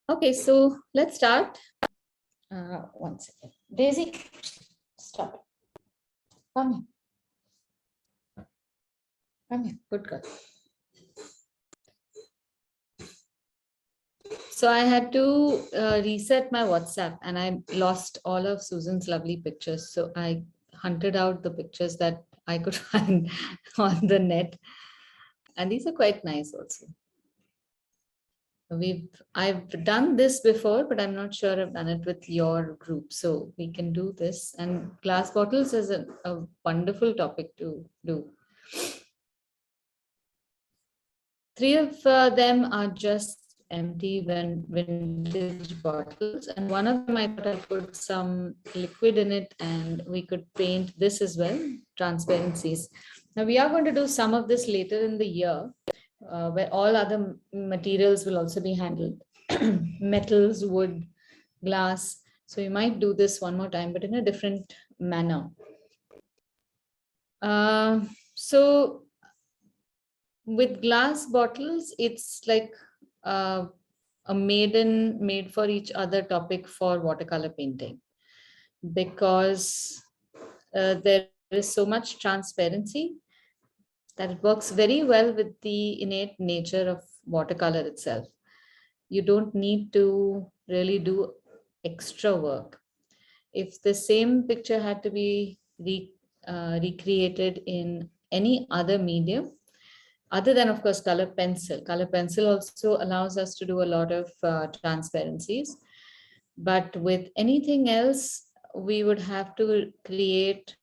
Okay, so let's start. One second. Daisy, stop. Come here. Come here. Good girl. So I had to reset my WhatsApp and I lost all of Susan's lovely pictures. So I hunted out the pictures that I could find on the net. And these are quite nice also. I've done this before, but I'm not sure I've done it with your group. So we can do this. And glass bottles is a wonderful topic to do. Three of them are just empty vintage bottles, and one of them I thought I put some liquid in it, and we could paint this as well, transparencies. Now we are going to do some of this later in the year, where all other materials will also be handled, metals, wood, glass. So we might do this one more time, but in a different manner. So with glass bottles, it's like a made for each other topic for watercolor painting, because there is so much transparency that it works very well with the innate nature of watercolor itself. You don't need to really do extra work. If the same picture had to be recreated in any other medium, other than, of course, color pencil also allows us to do a lot of transparencies. But with anything else, we would have to create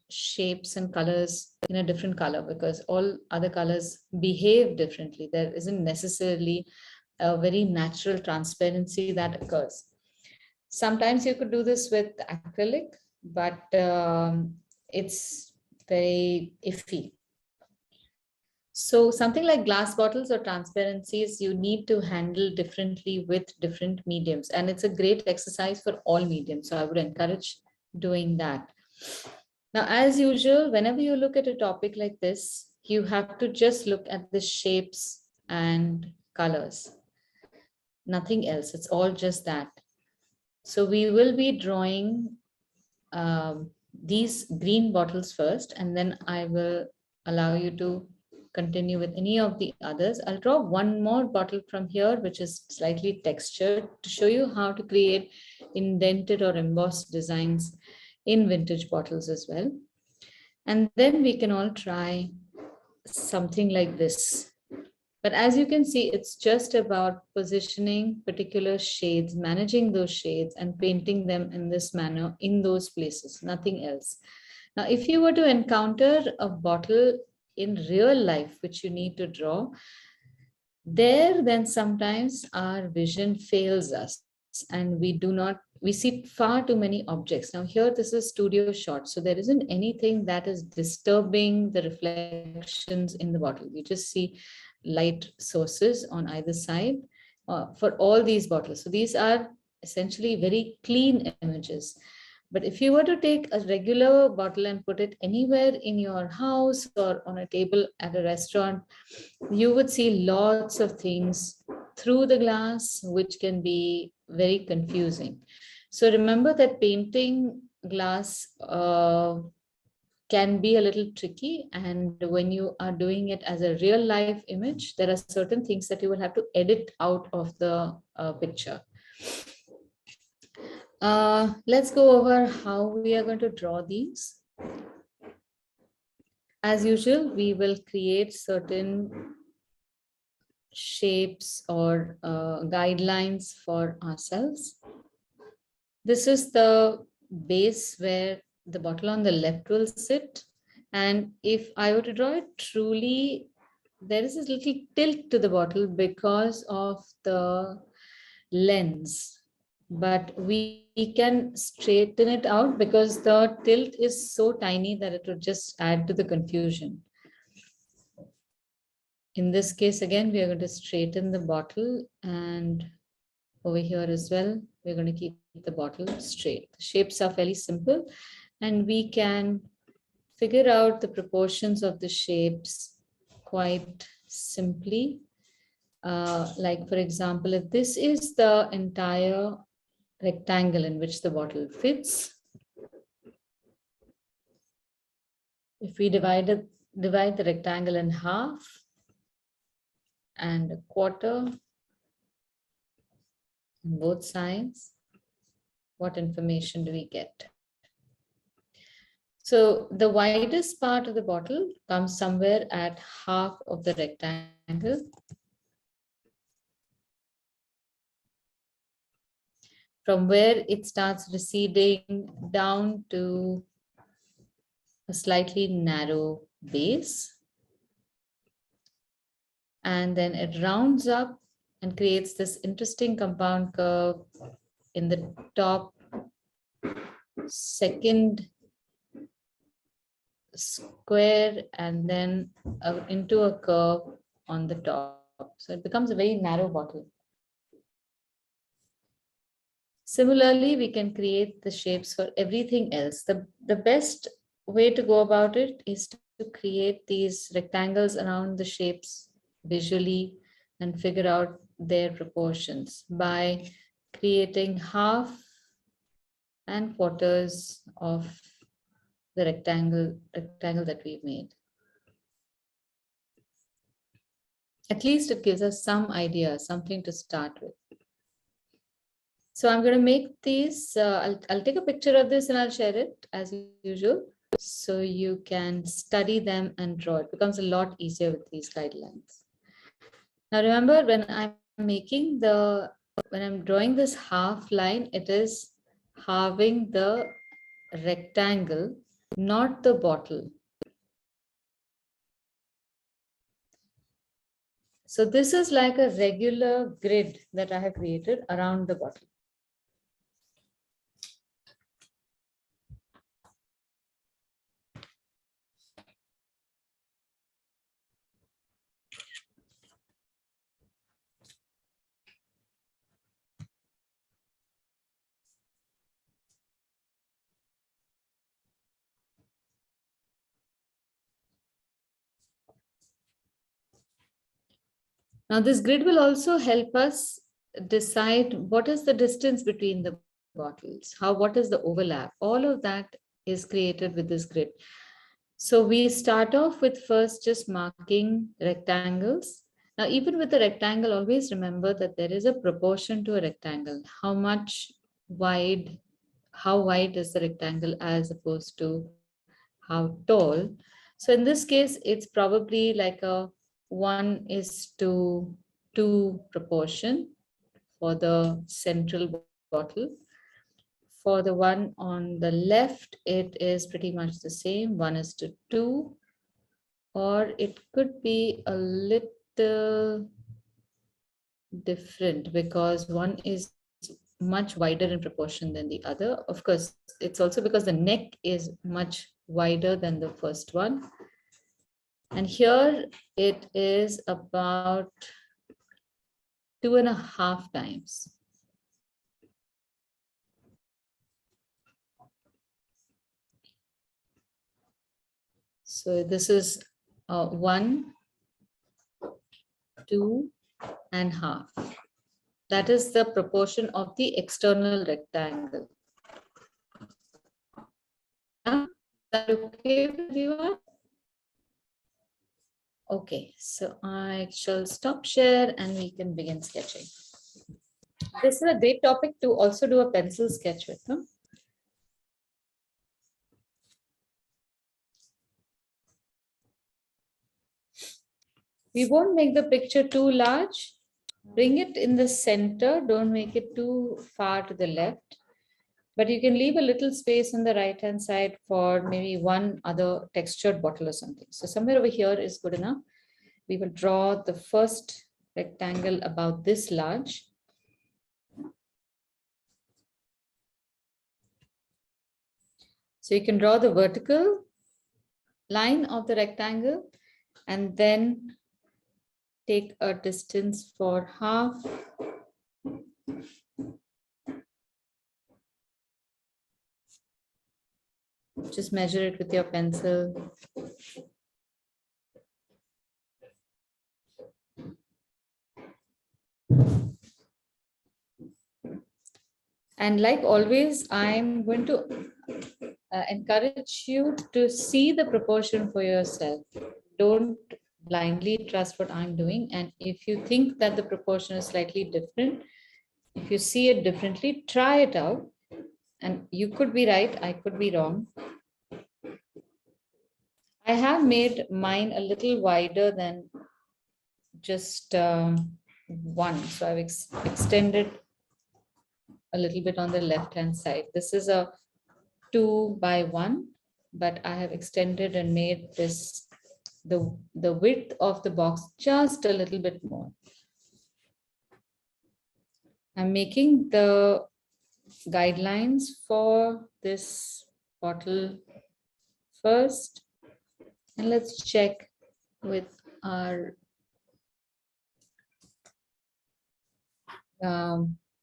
shapes and colors in a different color, because all other colors behave differently. There isn't necessarily a very natural transparency that occurs. Sometimes you could do this with acrylic, but it's very iffy. So something like glass bottles or transparencies, you need to handle differently with different mediums. And it's a great exercise for all mediums. So I would encourage doing that. Now, as usual, whenever you look at a topic like this, you have to just look at the shapes and colors. Nothing else. It's all just that. So we will be drawing these green bottles first, and then I will allow you to continue with any of the others. I'll draw one more bottle from here, which is slightly textured, to show you how to create indented or embossed designs in vintage bottles as well. And then we can all try something like this. But as you can see, it's just about positioning particular shades, managing those shades and painting them in this manner in those places, nothing else. Now, if you were to encounter a bottle in real life, which you need to draw, then sometimes our vision fails us and we see far too many objects. Now here, this is studio shot, so there isn't anything that is disturbing the reflections in the bottle. You just see light sources on either side for all these bottles. So these are essentially very clean images. But if you were to take a regular bottle and put it anywhere in your house or on a table at a restaurant, you would see lots of things through the glass, which can be very confusing. So remember that painting glass can be a little tricky. And when you are doing it as a real life image, there are certain things that you will have to edit out of the picture. Let's go over how we are going to draw these. As usual, we will create certain shapes or guidelines for ourselves. This is the base where the bottle on the left will sit. And if I were to draw it truly, there is this little tilt to the bottle because of the lens. But we can straighten it out because the tilt is so tiny that it would just add to the confusion. In this case, again, we are going to straighten the bottle, and over here as well, we're going to keep the bottle straight. The shapes are fairly simple, and we can figure out the proportions of the shapes quite simply Like for example, if this is the entire rectangle in which the bottle fits, if we divide the rectangle in half and a quarter on both sides, what information do we get? So the widest part of the bottle comes somewhere at half of the rectangle. From where it starts receding down to a slightly narrow base. And then it rounds up and creates this interesting compound curve in the top second square, and then into a curve on the top. So it becomes a very narrow bottle. Similarly, we can create the shapes for everything else. The best way to go about it is to create these rectangles around the shapes visually and figure out their proportions by creating half and quarters of the rectangle that we've made. At least it gives us some idea, something to start with. So I'm going to make these, I'll take a picture of this and I'll share it as usual. So you can study them and draw. It becomes a lot easier with these guidelines. Now remember, when I'm drawing this half line, it is halving the rectangle, not the bottle. So this is like a regular grid that I have created around the bottle. Now this grid will also help us decide what is the distance between the bottles, what is the overlap. All of that is created with this grid. So we start off with first just marking rectangles. Now even with the rectangle, always remember that there is a proportion to a rectangle. How wide is the rectangle as opposed to how tall. So in this case, it's probably like a 1:2 proportion for the central bottle. For the one on the left, it is pretty much the same, 1:2, or it could be a little different because one is much wider in proportion than the other. Of course, it's also because the neck is much wider than the first one. And here it is about 2.5 times. So this is 1, 2.5. That is the proportion of the external rectangle. Is that okay with everyone? Okay, so I shall stop share and we can begin sketching. This is a great topic to also do a pencil sketch with. Huh? We won't make the picture too large. Bring it in the center. Don't make it too far to the left. But you can leave a little space on the right-hand side for maybe one other textured bottle or something. So somewhere over here is good enough. We will draw the first rectangle about this large. So you can draw the vertical line of the rectangle and then take a distance for half. Just measure it with your pencil. And like always, I'm going to encourage you to see the proportion for yourself. Don't blindly trust what I'm doing. And if you think that the proportion is slightly different, if you see it differently, try it out. And you could be right, I could be wrong. I have made mine a little wider than just one. So I've extended a little bit on the left hand side. This is a 2 by 1, but I have extended and made this the width of the box just a little bit more. I'm making the guidelines for this bottle first, and let's check with our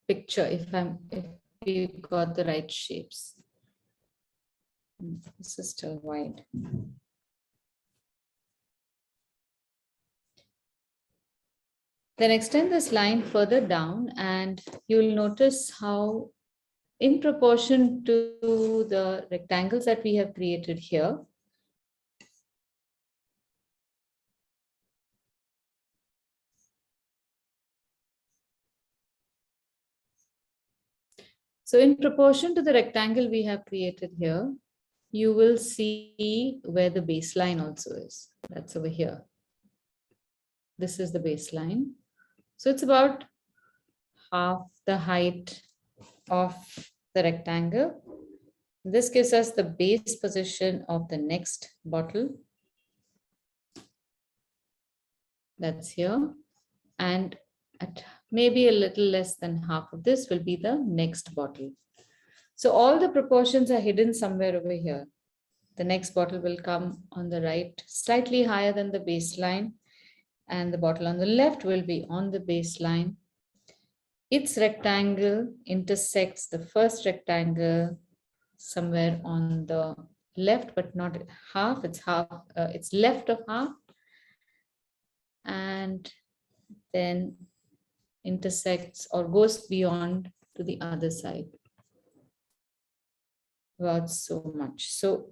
picture if we've got the right shapes. This is still wide. Then extend this line further down, and you'll notice how in proportion to the rectangles that we have created here, so in proportion to the rectangle we have created here, you will see where the baseline also is. That's over here. This is the baseline. So it's about half the height of the rectangle. This gives us the base position of the next bottle. That's here. And at maybe a little less than half of this will be the next bottle. So all the proportions are hidden somewhere over here. The next bottle will come on the right, slightly higher than the baseline, and the bottle on the left will be on the baseline. Its rectangle intersects the first rectangle somewhere on the left, but not half. It's half. It's left of half, and then intersects or goes beyond to the other side. About so much. So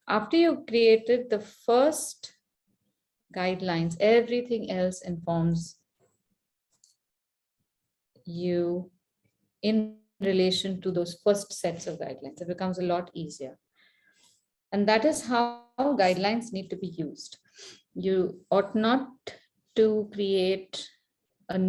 after you created the first guidelines, everything else informs you in relation to those first sets of guidelines. It becomes a lot easier. And that is how guidelines need to be used. You ought not to create a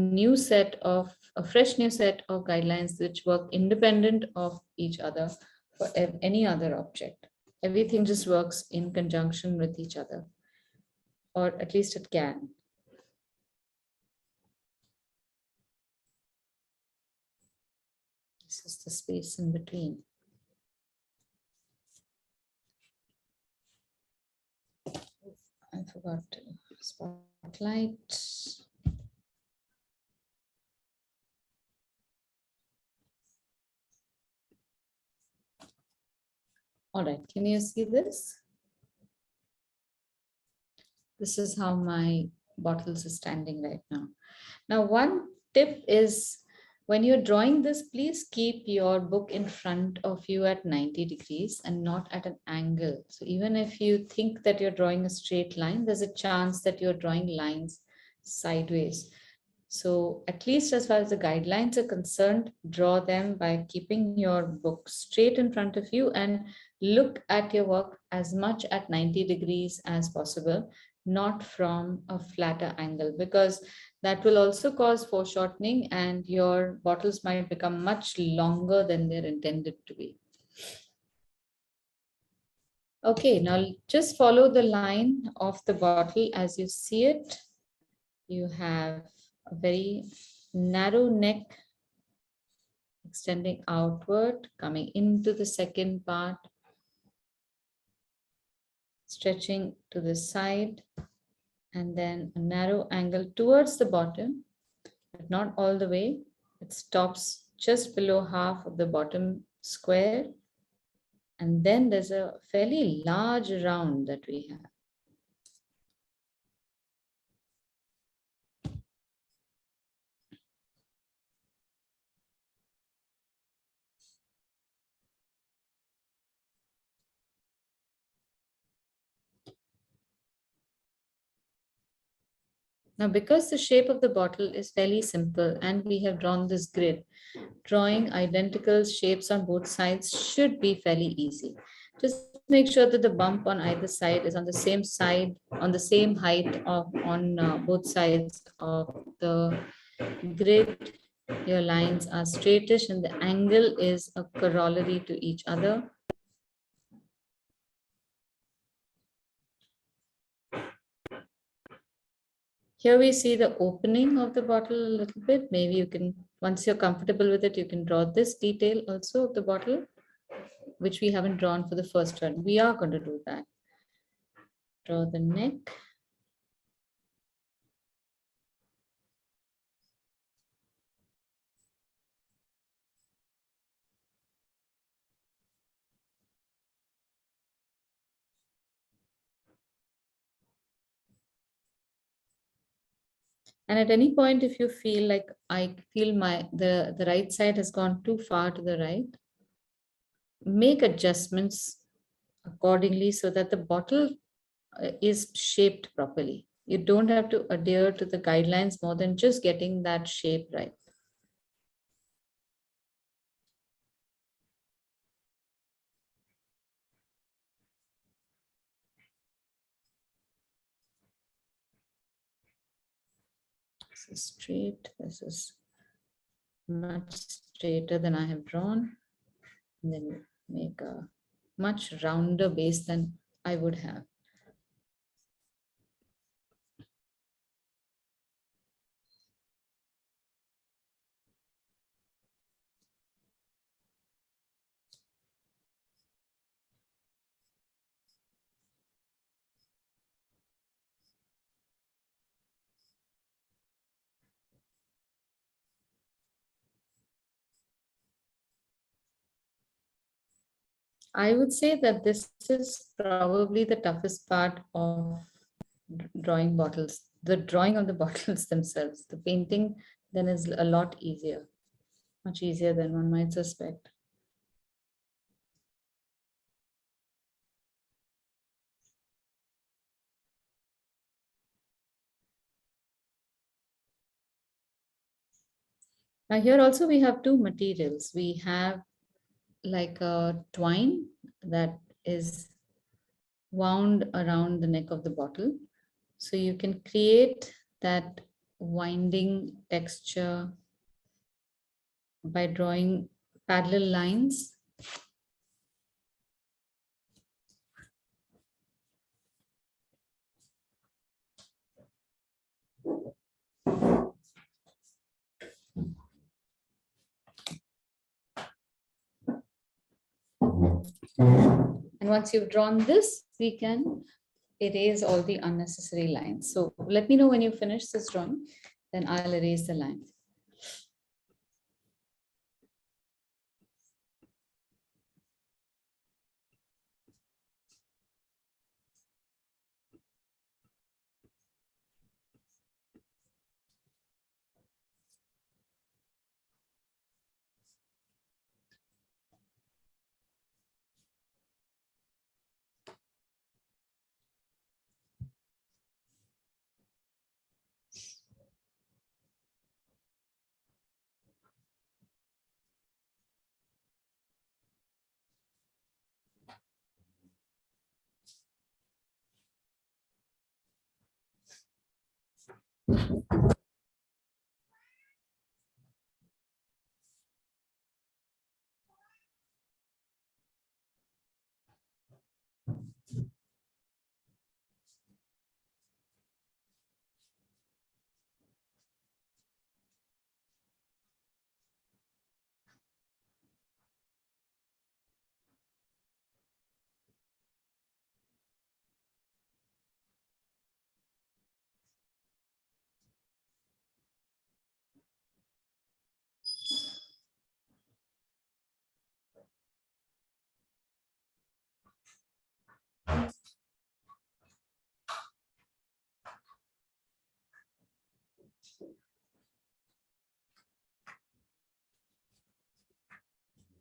fresh new set of guidelines which work independent of each other for any other object. Everything just works in conjunction with each other, or at least it can. This is the space in between. I forgot to spotlight. All right, can you see this? This is how my bottles are standing right now. Now, one tip is when you're drawing this, please keep your book in front of you at 90 degrees and not at an angle. So even if you think that you're drawing a straight line, there's a chance that you're drawing lines sideways. So at least as far as the guidelines are concerned, draw them by keeping your book straight in front of you and look at your work as much at 90 degrees as possible, not from a flatter angle, because that will also cause foreshortening and your bottles might become much longer than they're intended to be. Okay, now just follow the line of the bottle as you see it. You have a very narrow neck extending outward, coming into the second part, stretching to the side, and then a narrow angle towards the bottom, but not all the way. It stops just below half of the bottom square. And then there's a fairly large round that we have. Now, because the shape of the bottle is fairly simple and we have drawn this grid, drawing identical shapes on both sides should be fairly easy. Just make sure that the bump on either side is on the same side, on the same height of on both sides of the grid. Your lines are straightish and the angle is a corollary to each other. Here we see the opening of the bottle a little bit. Maybe you can, once you're comfortable with it, you can draw this detail also of the bottle, which we haven't drawn for the first one. We are going to do that. Draw the neck. And at any point, if you feel like I feel the right side has gone too far to the right, make adjustments accordingly so that the bottle is shaped properly. You don't have to adhere to the guidelines more than just getting that shape right. This is straight. This is much straighter than I have drawn. And then make a much rounder base than I would have. I would say that this is probably the toughest part of drawing bottles. The drawing of the bottles themselves. The painting then is a lot easier, much easier than one might suspect. Now here also we have two materials. We have like a twine that is wound around the neck of the bottle. So you can create that winding texture by drawing parallel lines. And once you've drawn this, we can erase all the unnecessary lines. So let me know when you finish this drawing, then I'll erase the lines.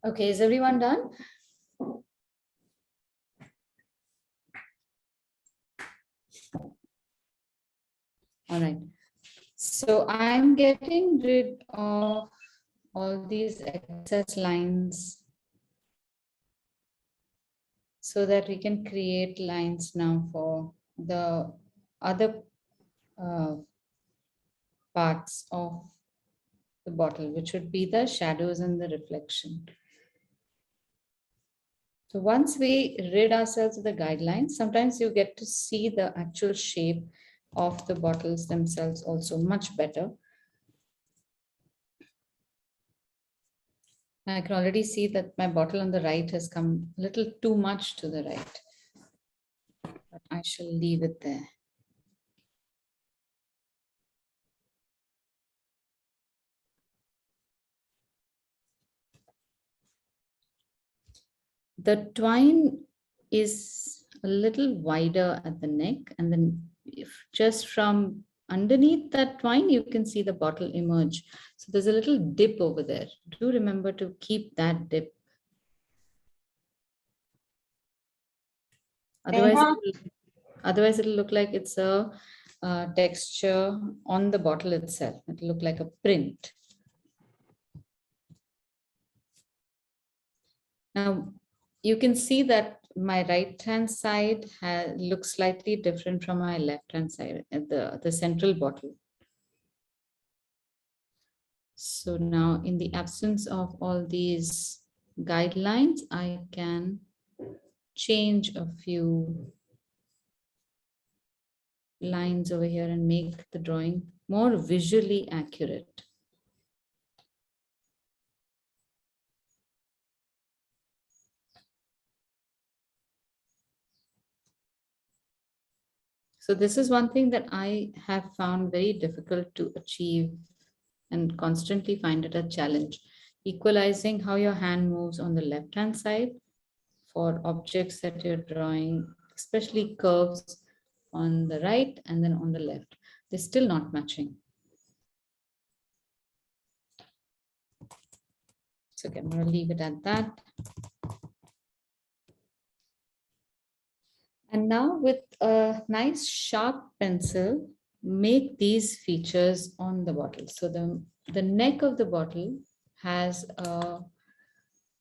Okay, is everyone done? All right. So I'm getting rid of all these excess lines so that we can create lines now for the other uh, parts of the bottle, which would be the shadows and the reflection. So once we rid ourselves of the guidelines, sometimes you get to see the actual shape of the bottles themselves also much better. I can already see that my bottle on the right has come a little too much to the right, but I shall leave it there. The twine is a little wider at the neck, and then if just from underneath that twine, you can see the bottle emerge. So there's a little dip over there. Do remember to keep that dip. Otherwise, it'll look like it's a texture on the bottle itself. It'll look like a print. Now, you can see that my right-hand side looks slightly different from my left-hand side at the central bottle. So now, in the absence of all these guidelines, I can change a few lines over here and make the drawing more visually accurate. So this is one thing that I have found very difficult to achieve and constantly find it a challenge. Equalizing how your hand moves on the left-hand side for objects that you're drawing, especially curves on the right and then on the left. They're still not matching. So okay, I'm going to leave it at that. And now with a nice sharp pencil, make these features on the bottle. So the neck of the bottle has a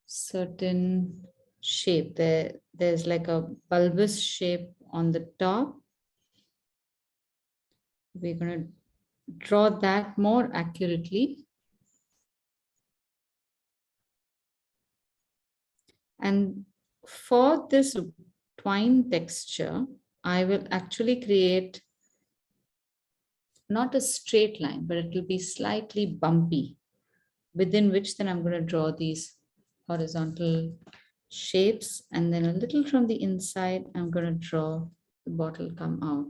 certain shape. There's like a bulbous shape on the top. We're going to draw that more accurately. And for this twine texture, I will actually create not a straight line, but it will be slightly bumpy, within which then I'm going to draw these horizontal shapes. And then a little from the inside, I'm going to draw the bottle come out.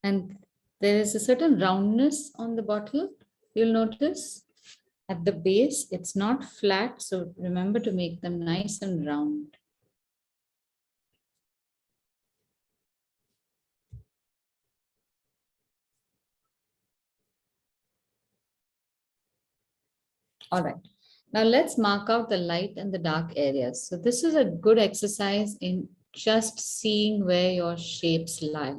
And there is a certain roundness on the bottle. You'll notice at the base, it's not flat. So remember to make them nice and round. All right. Now let's mark out the light and the dark areas. So this is a good exercise in just seeing where your shapes lie.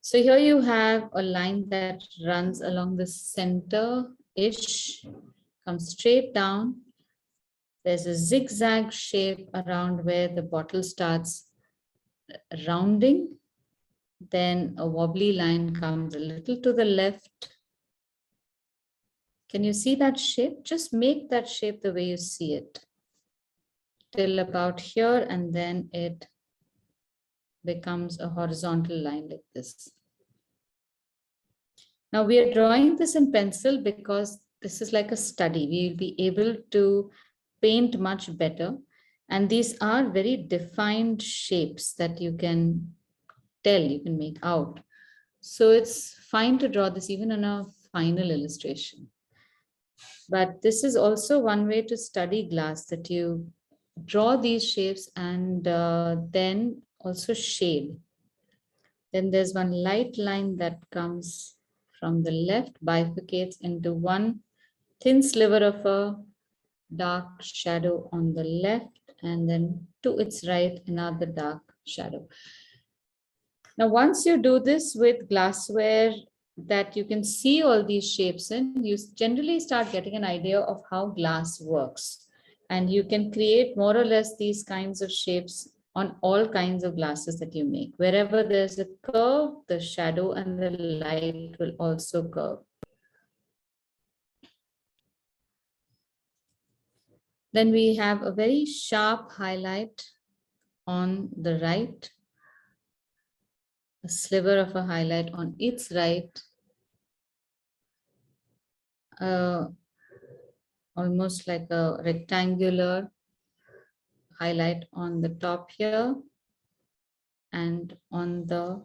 So here you have a line that runs along the center-ish, comes straight down. There's a zigzag shape around where the bottle starts rounding. Then a wobbly line comes a little to the left. Can you see that shape? Just make that shape the way you see it till about here, and then it becomes a horizontal line like this. Now we are drawing this in pencil because this is like a study. We will be able to paint much better. And these are very defined shapes that you can tell, you can make out. So it's fine to draw this even on a final illustration. But this is also one way to study glass, that you draw these shapes and then also shade. Then there's one light line that comes from the left, bifurcates into one thin sliver of a dark shadow on the left, and then to its right, another dark shadow. Now, once you do this with glassware that you can see all these shapes in, you generally start getting an idea of how glass works. And you can create more or less these kinds of shapes on all kinds of glasses that you make. Wherever there's a curve, the shadow and the light will also curve. Then we have a very sharp highlight on the right, a sliver of a highlight on its right, almost like a rectangular highlight on the top here and on the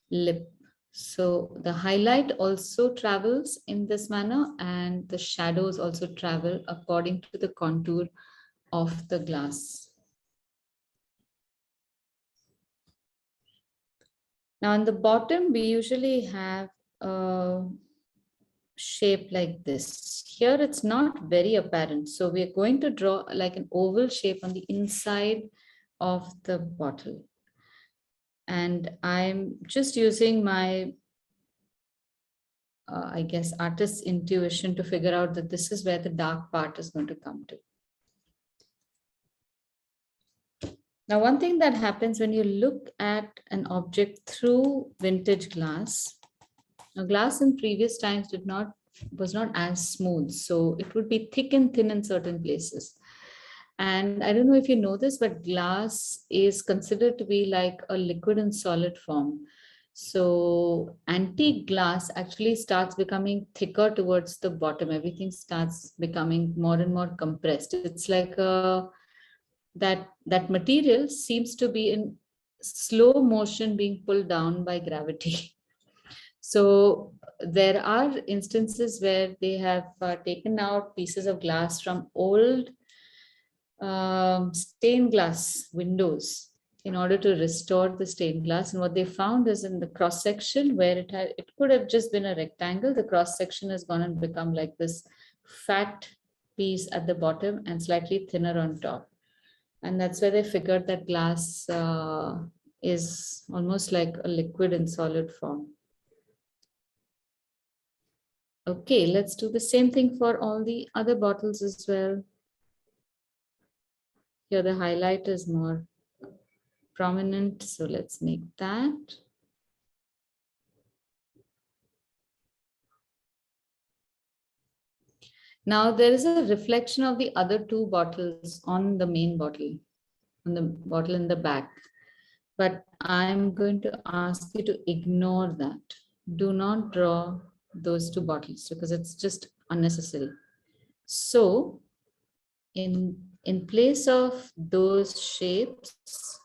lip. So the highlight also travels in this manner, and the shadows also travel according to the contour of the glass. Now on the bottom, we usually have a shape like this. Here it's not very apparent. So we're going to draw like an oval shape on the inside of the bottle. And I'm just using my, I guess, artist's intuition to figure out that this is where the dark part is going to come to. Now, one thing that happens when you look at an object through vintage glass, now glass in previous times was not as smooth, so it would be thick and thin in certain places. And I don't know if you know this, but glass is considered to be like a liquid in solid form. So antique glass actually starts becoming thicker towards the bottom. Everything starts becoming more and more compressed. It's like that material seems to be in slow motion being pulled down by gravity. So there are instances where they have taken out pieces of glass from old stained glass windows in order to restore the stained glass. And what they found is in the cross section where it could have just been a rectangle, the cross section has gone and become like this fat piece at the bottom and slightly thinner on top. And that's where they figured that glass is almost like a liquid in solid form. Okay, let's do the same thing for all the other bottles as well. Here the highlight is more prominent, so let's make that. Now there is a reflection of the other two bottles on the main bottle, on the bottle in the back. But I'm going to ask you to ignore that. Do not draw those two bottles because it's just unnecessary. So in place of those shapes,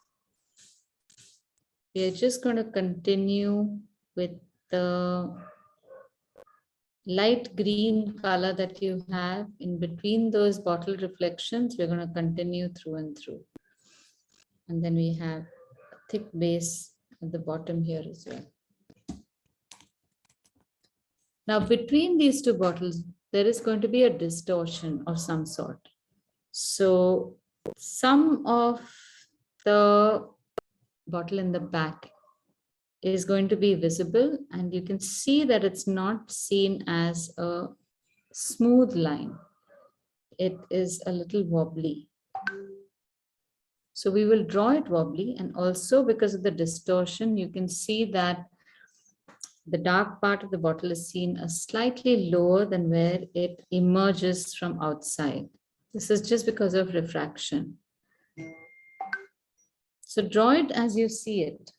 we are just going to continue with the light green color that you have in between those bottle reflections. We're going to continue through and through. And then we have a thick base at the bottom here as well. Now, between these two bottles, there is going to be a distortion of some sort. So some of the bottle in the back is going to be visible, and you can see that it's not seen as a smooth line. It is a little wobbly. So we will draw it wobbly, and also because of the distortion, you can see that the dark part of the bottle is seen as slightly lower than where it emerges from outside. This is just because of refraction. So draw it as you see it.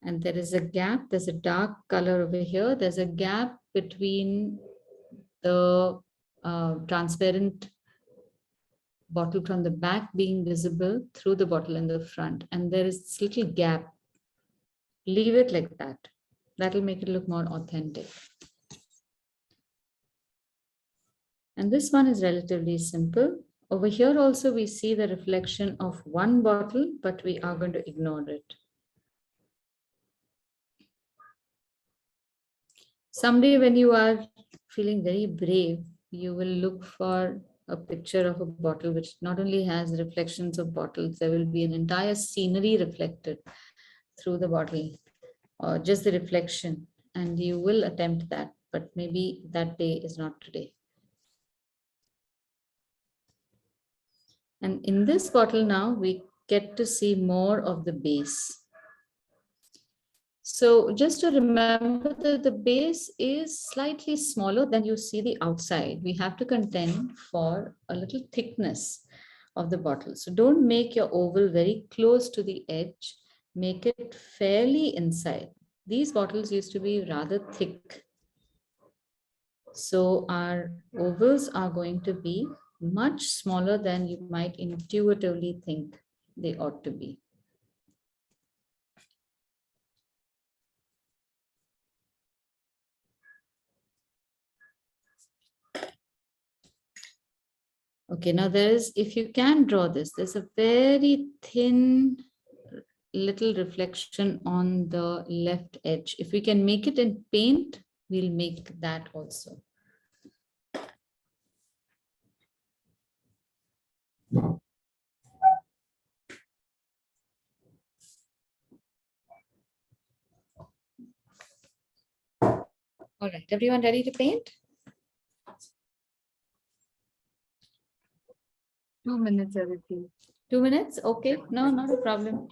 And there is a gap, there's a dark color over here. There's a gap between the transparent bottle from the back being visible through the bottle in the front. And there is this little gap. Leave it like that. That'll make it look more authentic. And this one is relatively simple. Over here also we see the reflection of one bottle, but we are going to ignore it. Someday when you are feeling very brave, you will look for a picture of a bottle which not only has reflections of bottles, there will be an entire scenery reflected through the bottle, or just the reflection, and you will attempt that, but maybe that day is not today. And in this bottle now, we get to see more of the base. So just to remember that the base is slightly smaller than you see the outside. We have to contend for a little thickness of the bottle. So don't make your oval very close to the edge. Make it fairly inside. These bottles used to be rather thick. So our ovals are going to be much smaller than you might intuitively think they ought to be. Okay, now if you can draw this, there's a very thin little reflection on the left edge. If we can make it in paint, we'll make that also. All right, everyone ready to paint? 2 minutes, everything. 2 minutes? Okay, no, not a problem.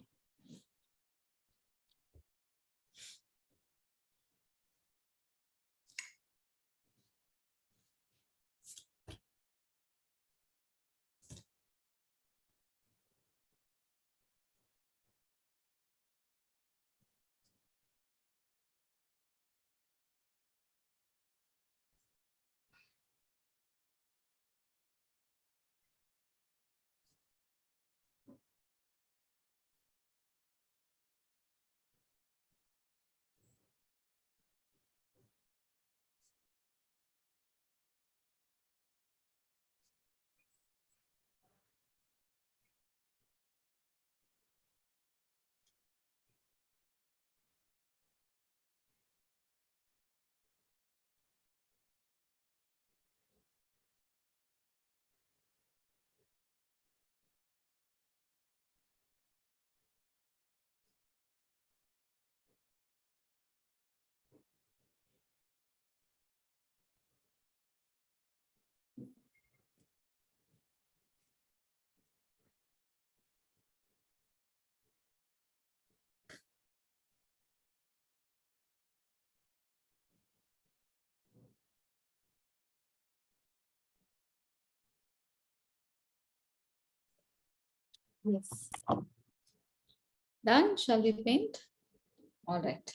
Yes. Done? Shall we paint? All right.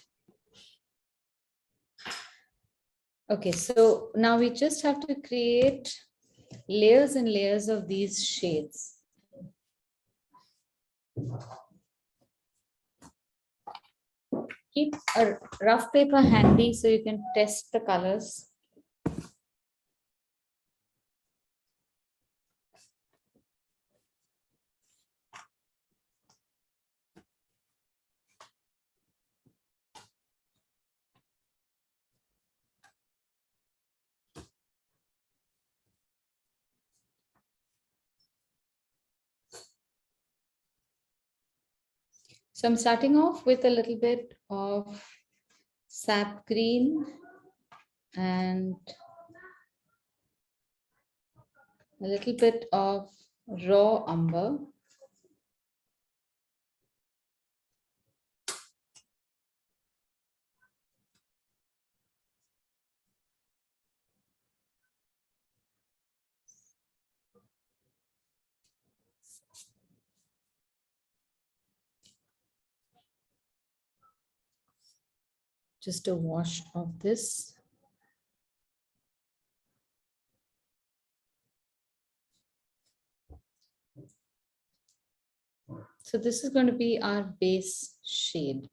Okay, so now we just have to create layers and layers of these shades. Keep a rough paper handy so you can test the colors. So I'm starting off with a little bit of sap green and a little bit of raw umber. Just a wash of this. So this is going to be our base shade.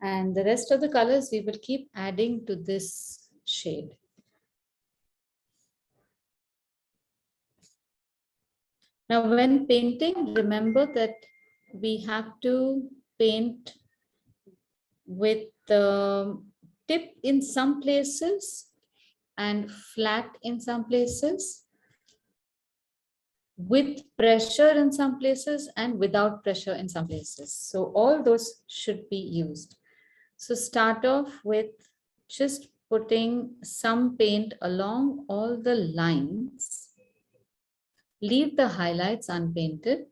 And the rest of the colors we will keep adding to this shade. Now, when painting, remember that we have to paint with the tip in some places and flat in some places, with pressure in some places and without pressure in some places. So all those should be used. So start off with just putting some paint along all the lines. Leave the highlights unpainted.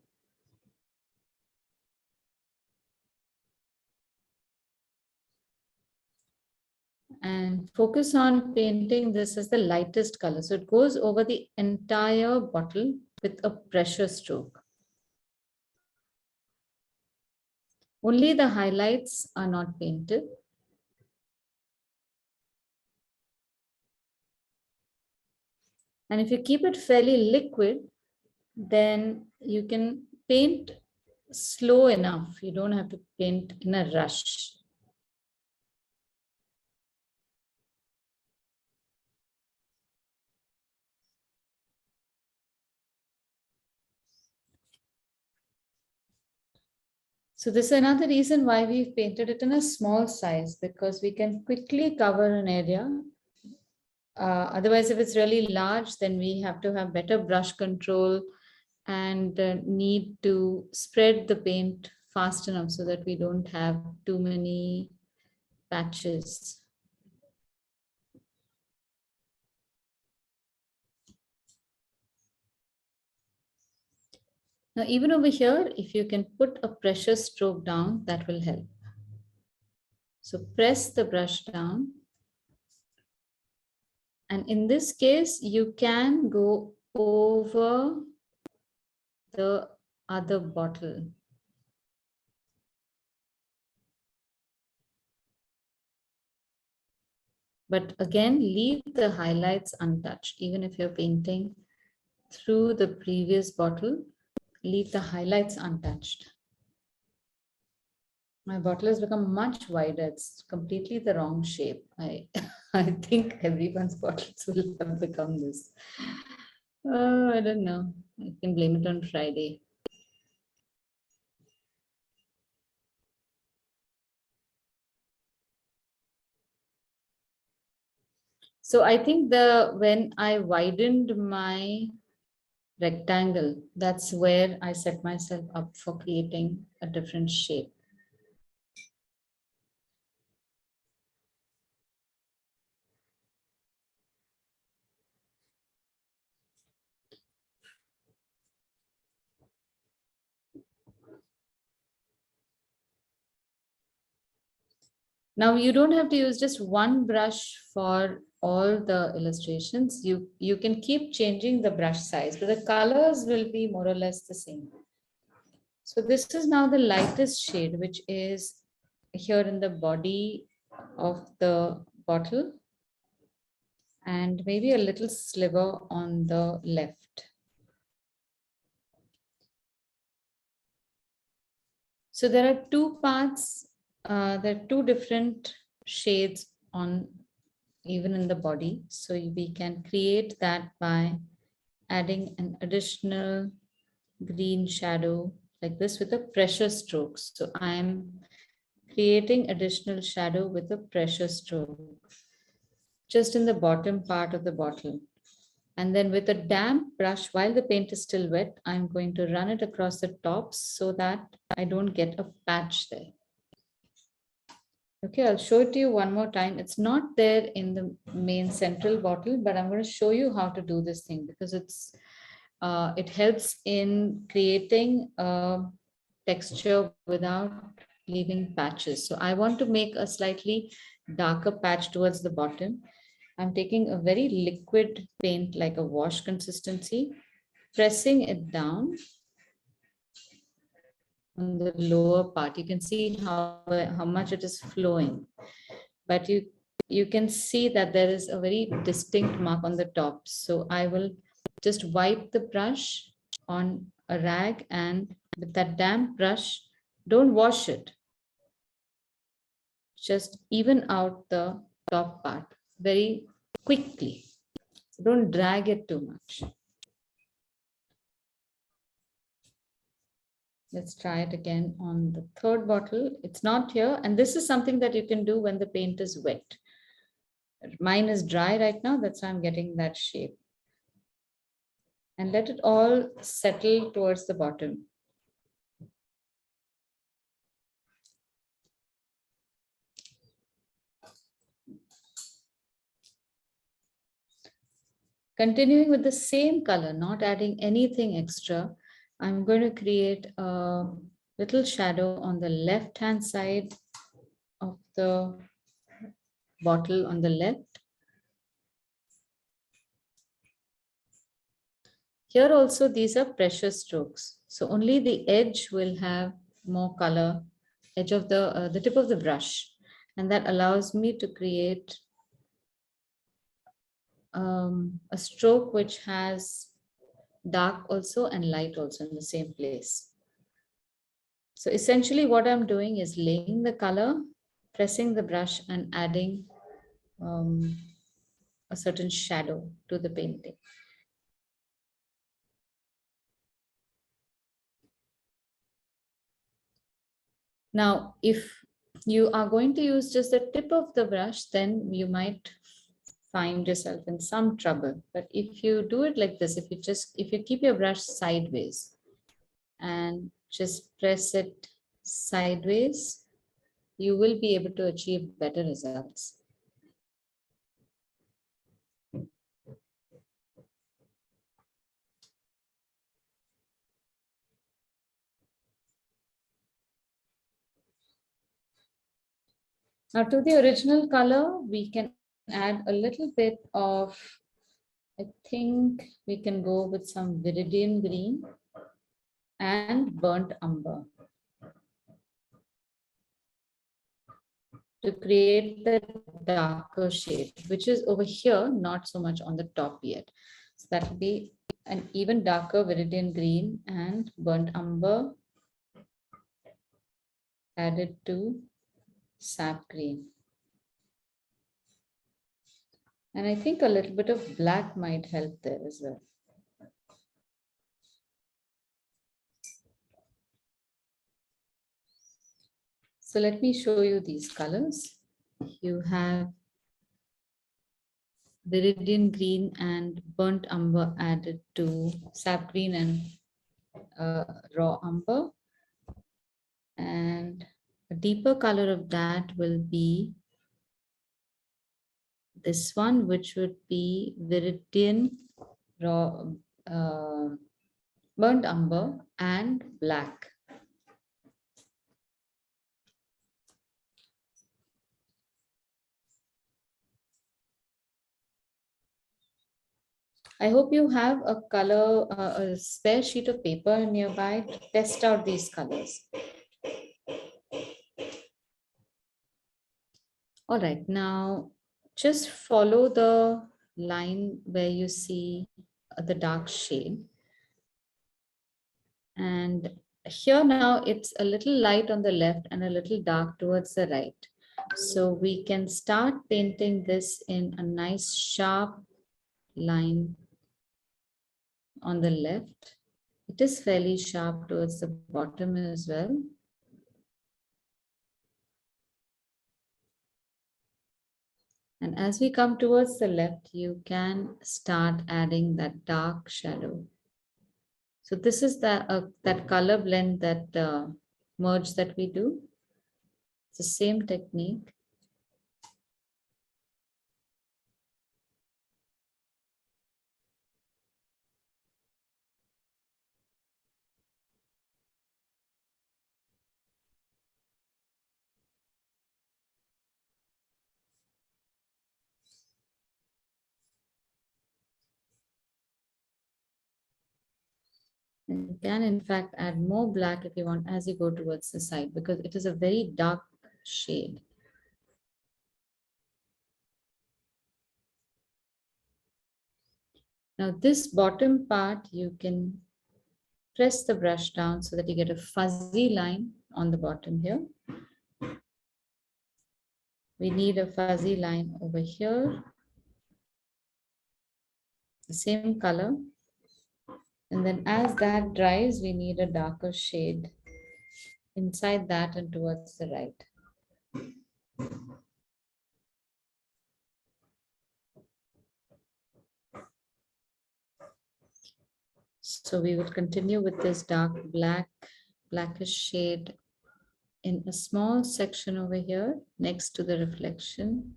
And focus on painting this as the lightest color. So it goes over the entire bottle with a pressure stroke. Only the highlights are not painted. And if you keep it fairly liquid, then you can paint slow enough. You don't have to paint in a rush. So this is another reason why we've painted it in a small size, because we can quickly cover an area. Otherwise, if it's really large, then we have to have better brush control and need to spread the paint fast enough so that we don't have too many patches. Now, even over here, if you can put a pressure stroke down, that will help. So press the brush down. And in this case, you can go over the other bottle. But again, leave the highlights untouched. Even if you're painting through the previous bottle, leave the highlights untouched. My bottle has become much wider. It's completely the wrong shape. I think everyone's bottles will have become this. Oh, I don't know. I can blame it on Friday. So I think when I widened my rectangle, that's where I set myself up for creating a different shape. Now you don't have to use just one brush for all the illustrations. You can keep changing the brush size, but the colors will be more or less the same. So this is now the lightest shade, which is here in the body of the bottle, and maybe a little sliver on the left. So there are two parts, there are two different shades on even in the body. So we can create that by adding an additional green shadow like this with a pressure stroke. So I'm creating additional shadow with a pressure stroke just in the bottom part of the bottle. And then with a damp brush, while the paint is still wet, I'm going to run it across the tops so that I don't get a patch there. Okay, I'll show it to you one more time. It's not there in the main central bottle, but I'm going to show you how to do this thing because it helps in creating a texture without leaving patches. So I want to make a slightly darker patch towards the bottom. I'm taking a very liquid paint like a wash consistency, pressing it down on the lower part. You can see how much it is flowing, but you can see that there is a very distinct mark on the top. So I will just wipe the brush on a rag, and with that damp brush, don't wash it. just even out the top part very quickly. So don't drag it too much. Let's try it again on the third bottle. It's not here. And this is something that you can do when the paint is wet. Mine is dry right now. That's why I'm getting that shape. And let it all settle towards the bottom. Continuing with the same color, not adding anything extra, I'm going to create a little shadow on the left-hand side of the bottle on the left. Here also, these are pressure strokes. So only the edge will have more color, edge of the tip of the brush. And that allows me to create a stroke which has dark also and light also in the same place. So essentially what I'm doing is laying the color, pressing the brush and adding a certain shadow to the painting. Now, if you are going to use just the tip of the brush, then you might find yourself in some trouble. But if you do it like this, if you keep your brush sideways and just press it sideways, you will be able to achieve better results. Now to the original color, we can add a little bit of, I think we can go with some viridian green and burnt umber to create the darker shade, which is over here, not so much on the top yet. So that will be an even darker viridian green and burnt umber added to sap green. And I think a little bit of black might help there as well. So let me show you these colors. You have viridian green and burnt umber added to sap green and raw umber. And a deeper color of that will be this one, which would be viridian raw burnt umber and black. I hope you have a color, a spare sheet of paper nearby to test out these colors. All right, now just follow the line where you see the dark shade. And here now it's a little light on the left and a little dark towards the right. So we can start painting this in a nice sharp line on the left. It is fairly sharp towards the bottom as well. And as we come towards the left, you can start adding that dark shadow. So this is that color blend, that merge that we do. It's the same technique. You can in fact add more black if you want as you go towards the side, because it is a very dark shade. Now this bottom part, you can press the brush down so that you get a fuzzy line on the bottom here. We need a fuzzy line over here, the same color. And then as that dries, we need a darker shade inside that and towards the right. So we will continue with this dark blackish shade in a small section over here next to the reflection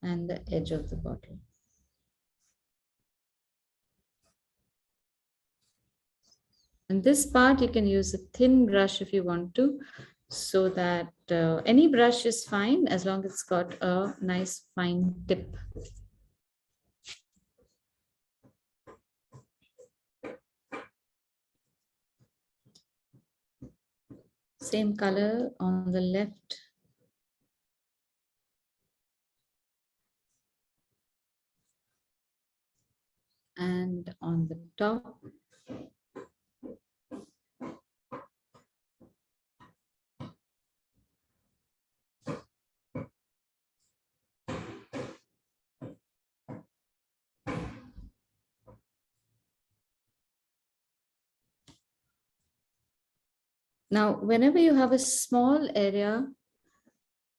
and the edge of the bottle. And this part you can use a thin brush if you want to, so that any brush is fine as long as it's got a nice fine tip. Same color on the left. And on the top. Now, whenever you have a small area,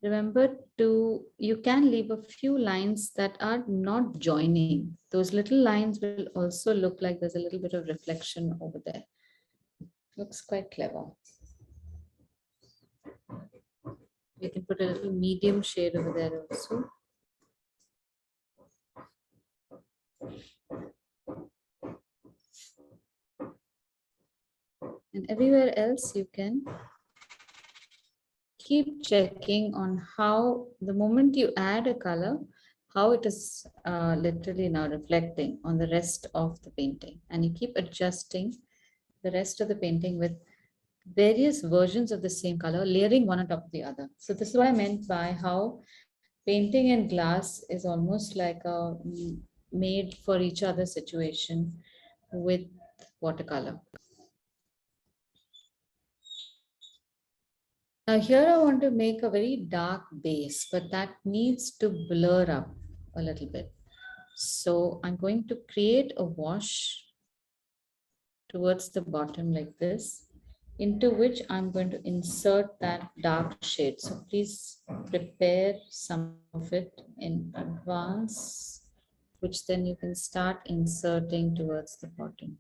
remember you can leave a few lines that are not joining. Those little lines will also look like there's a little bit of reflection over there. Looks quite clever. We can put a little medium shade over there also. And everywhere else you can keep checking on how the moment you add a color, how it is literally now reflecting on the rest of the painting. And you keep adjusting the rest of the painting with various versions of the same color, layering one on top of the other. So this is what I meant by how painting and glass is almost like a made for each other situation with watercolor. Now here I want to make a very dark base, but that needs to blur up a little bit. So I'm going to create a wash towards the bottom like this, into which I'm going to insert that dark shade. So please prepare some of it in advance, which then you can start inserting towards the bottom.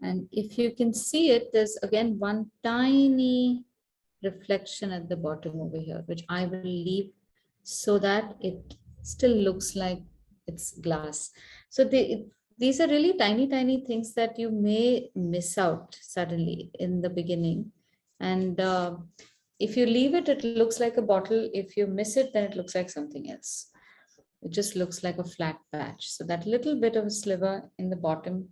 And if you can see it, there's again one tiny reflection at the bottom over here, which I will leave so that it still looks like it's glass. So these are really tiny, tiny things that you may miss out suddenly in the beginning. And if you leave it, it looks like a bottle. If you miss it, then it looks like something else. It just looks like a flat patch. So that little bit of a sliver in the bottom,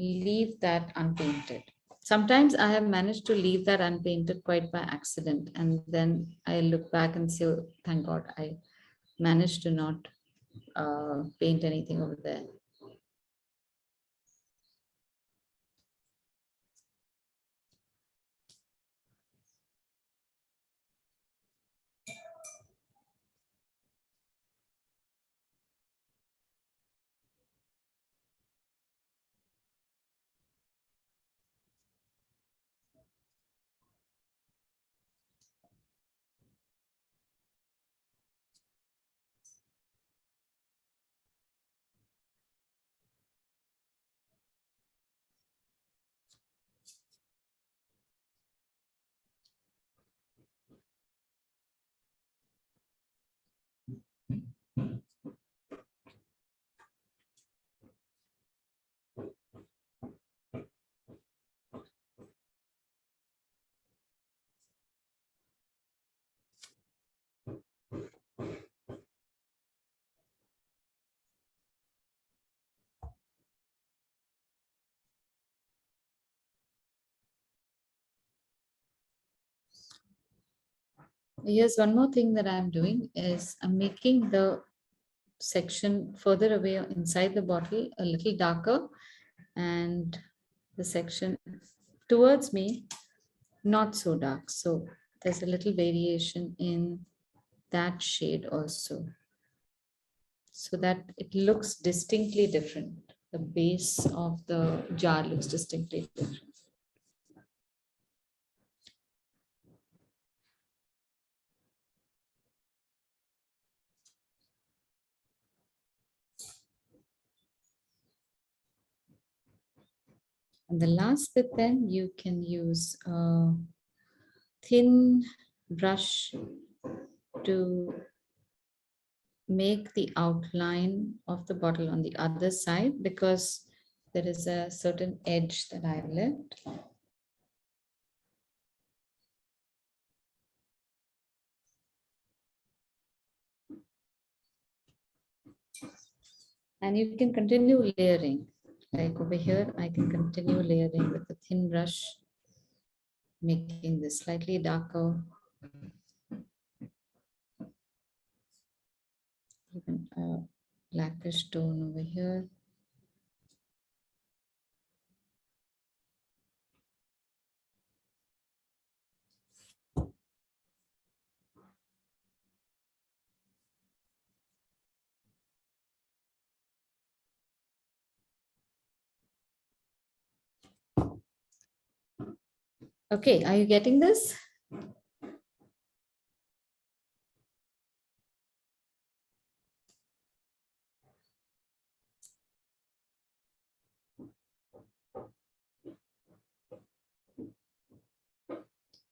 leave that unpainted. Sometimes I have managed to leave that unpainted quite by accident. And then I look back and say, oh, thank God, I managed to not paint anything over there. Here's one more thing that I'm doing is I'm making the section further away inside the bottle a little darker, and the section towards me not so dark. So there's a little variation in that shade also, so that it looks distinctly different. The base of the jar looks distinctly different. And the last bit, then you can use a thin brush to make the outline of the bottle on the other side, because there is a certain edge that I've left. And you can continue layering. Like over here, I can continue layering with a thin brush, making this slightly darker, even a blackish tone over here. Okay, are you getting this?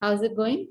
How's it going?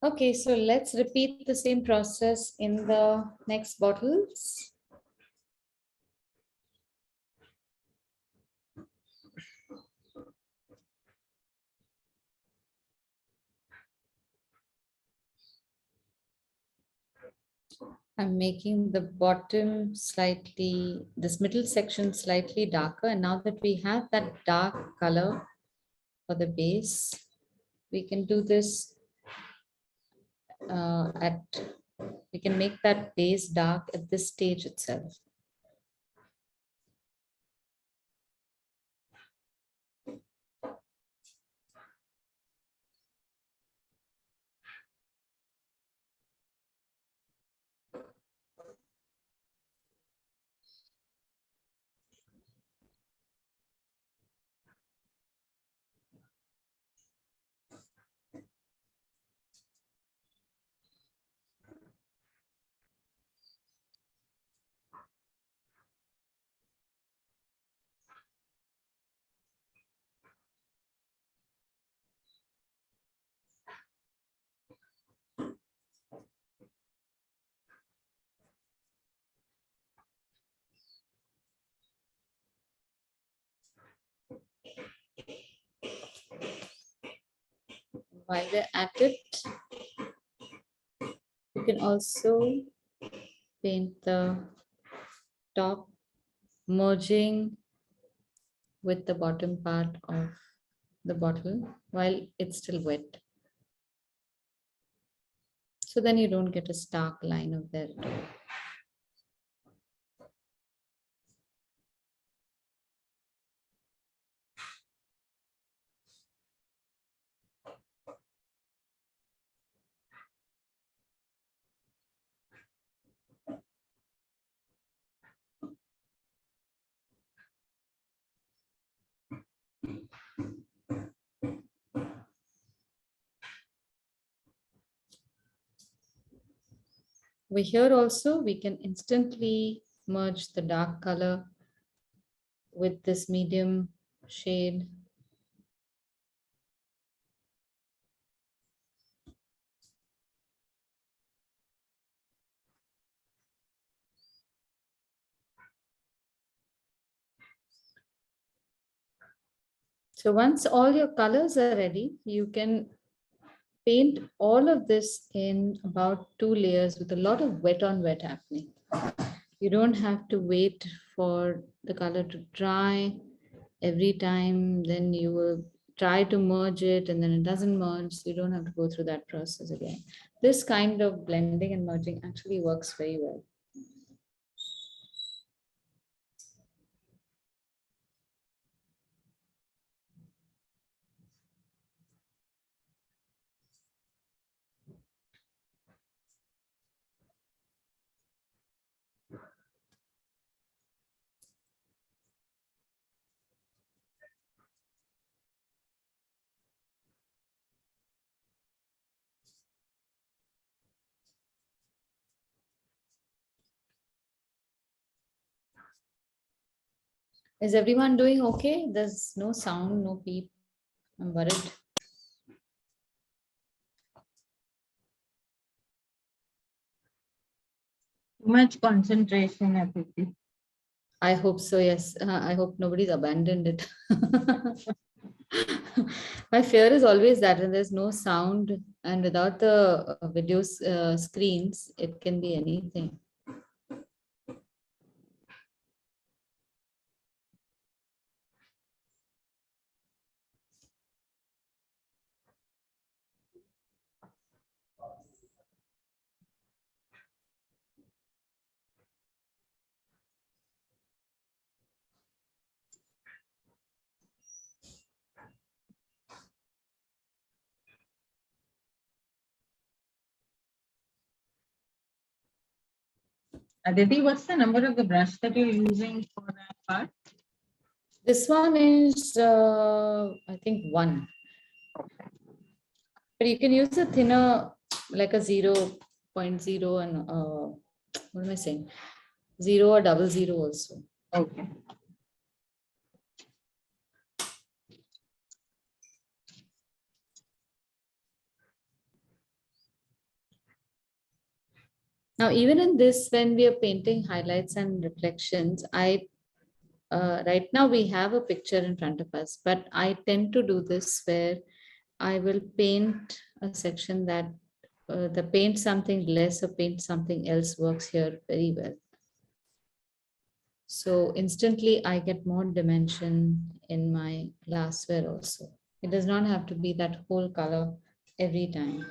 Okay, so let's repeat the same process in the next bottles. I'm making the bottom slightly, this middle section slightly darker. And now that we have that dark color for the base, we can do this at, we can make that base dark at this stage itself. While we're at it, you can also paint the top, merging with the bottom part of the bottle while it's still wet. So then you don't get a stark line of that. Over here also, we can instantly merge the dark color with this medium shade. So once all your colors are ready, you can paint all of this in about 2 layers with a lot of wet on wet happening. You don't have to wait for the color to dry every time. Then you will try to merge it and then it doesn't merge. So you don't have to go through that process again. This kind of blending and merging actually works very well. Is everyone doing okay? There's no sound, no peep. I'm worried. Too much concentration, Aditi. I hope so, yes. I hope nobody's abandoned it. My fear is always that when there's no sound and without the video screens, it can be anything. Aditi, what's the number of the brush that you're using for that part? This one is, I think, one. But you can use a thinner, like a 0.0 and what am I saying? 0 or 00 also. Okay. Now, even in this, when we are painting highlights and reflections, right now we have a picture in front of us, but I tend to do this where I will paint a section that the paint something less or paint something else works here very well. So instantly I get more dimension in my glassware also. It does not have to be that whole color every time.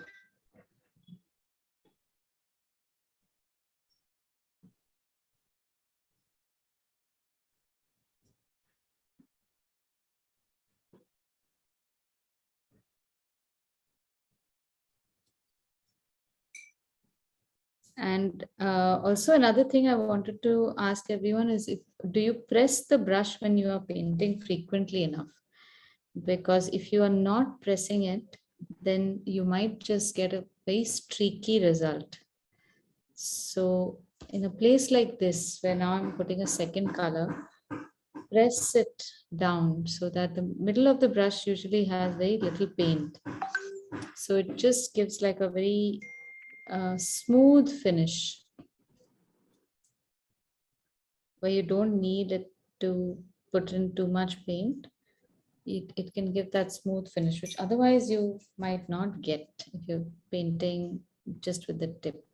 And also another thing I wanted to ask everyone is, if do you press the brush when you are painting frequently enough? Because if you are not pressing it, then you might just get a very streaky result. So in a place like this, where now I'm putting a second color, press it down so that the middle of the brush usually has very little paint. So it just gives like a very smooth finish where you don't need it to put in too much paint. It can give that smooth finish, which otherwise you might not get if you're painting just with the tip.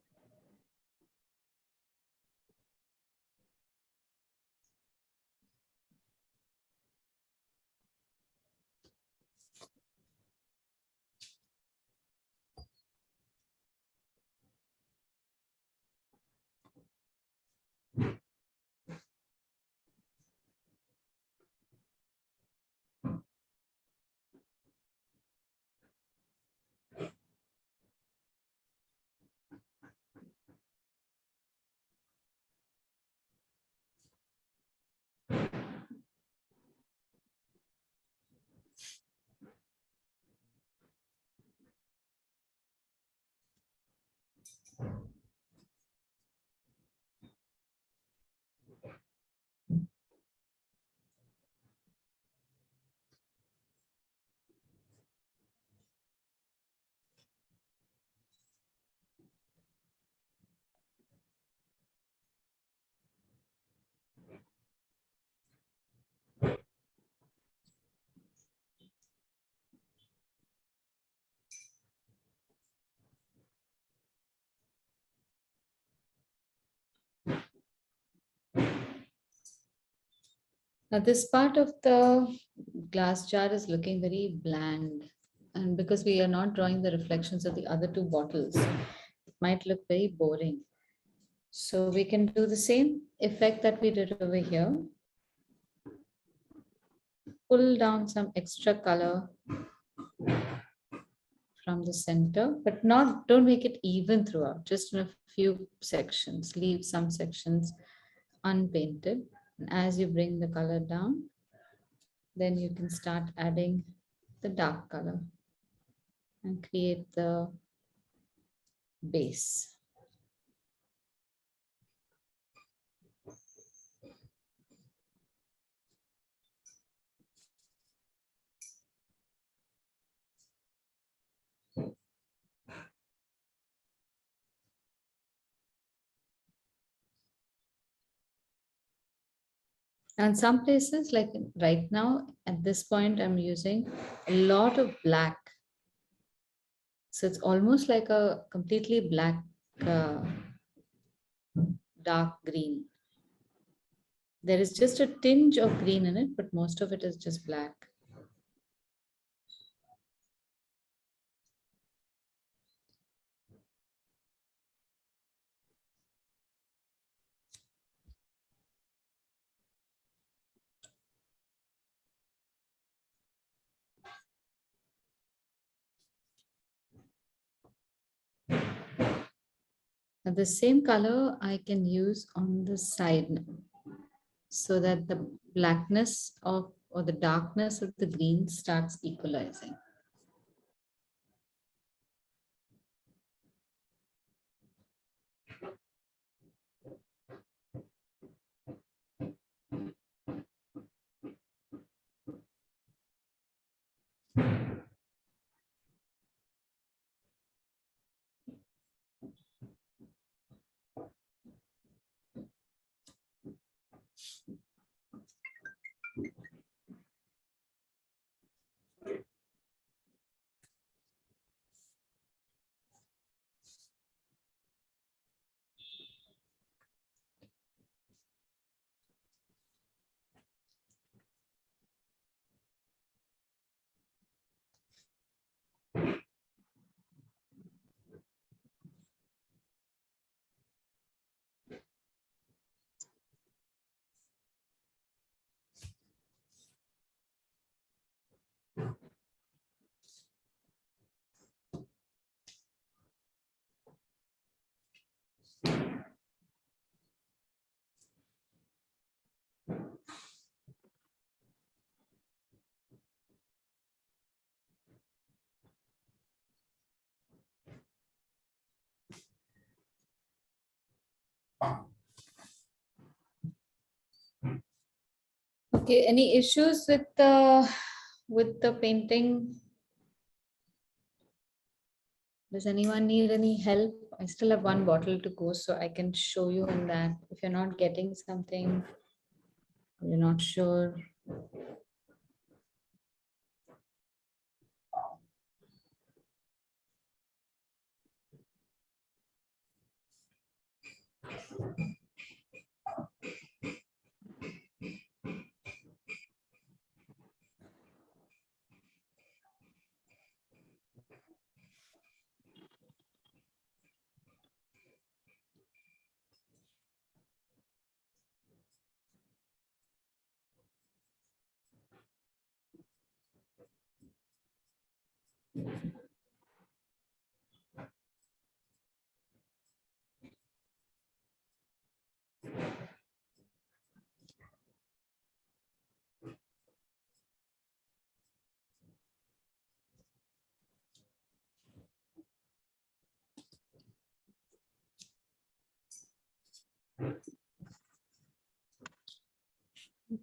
Now, this part of the glass jar is looking very bland. And because we are not drawing the reflections of the other two bottles, it might look very boring. So we can do the same effect that we did over here. Pull down some extra color from the center, but don't make it even throughout, just in a few sections. Leave some sections unpainted. And as you bring the color down, then you can start adding the dark color and create the base. And some places, like right now, at this point, I'm using a lot of black. So it's almost like a completely black, uh, dark green. There is just a tinge of green in it, but most of it is just black. Now the same color I can use on the side now, so that the blackness of or the darkness of the green starts equalizing. Okay, any issues with the painting? Does anyone need any help? I still have one bottle to go, so I can show you in that. If you're not getting something, you're not sure.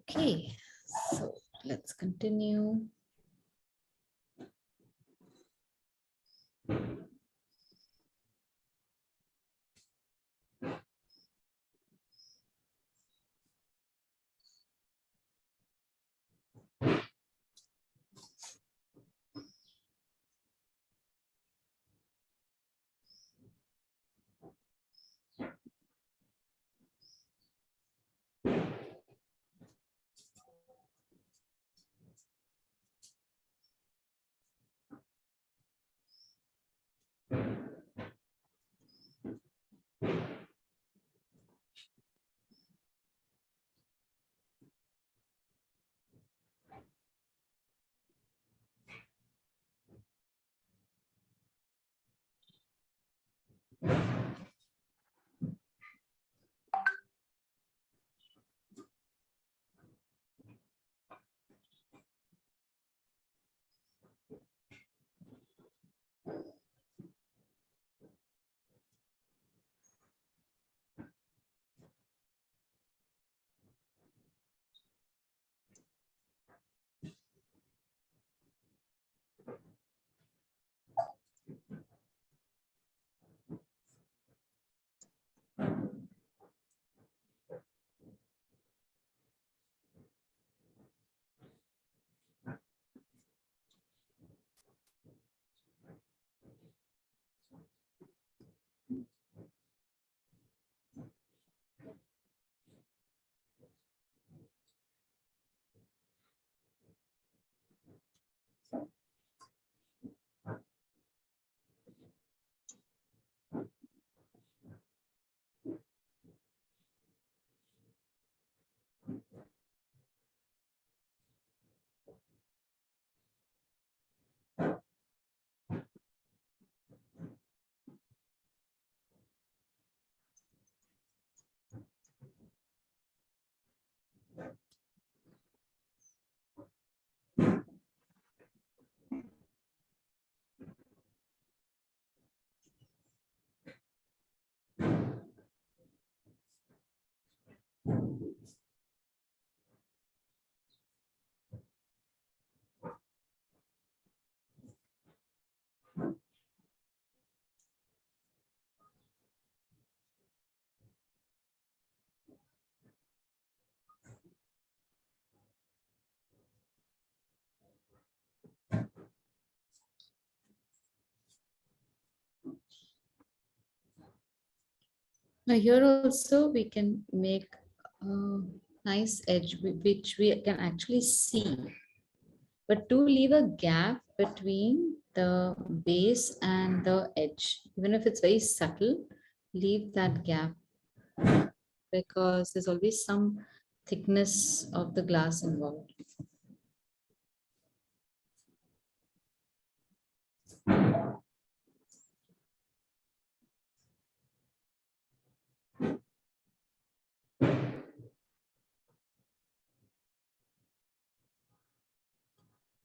Okay, so let's continue. Now here also we can make a nice edge which we can actually see. But to leave a gap between the base and the edge, even if it's very subtle, leave that gap because there's always some thickness of the glass involved.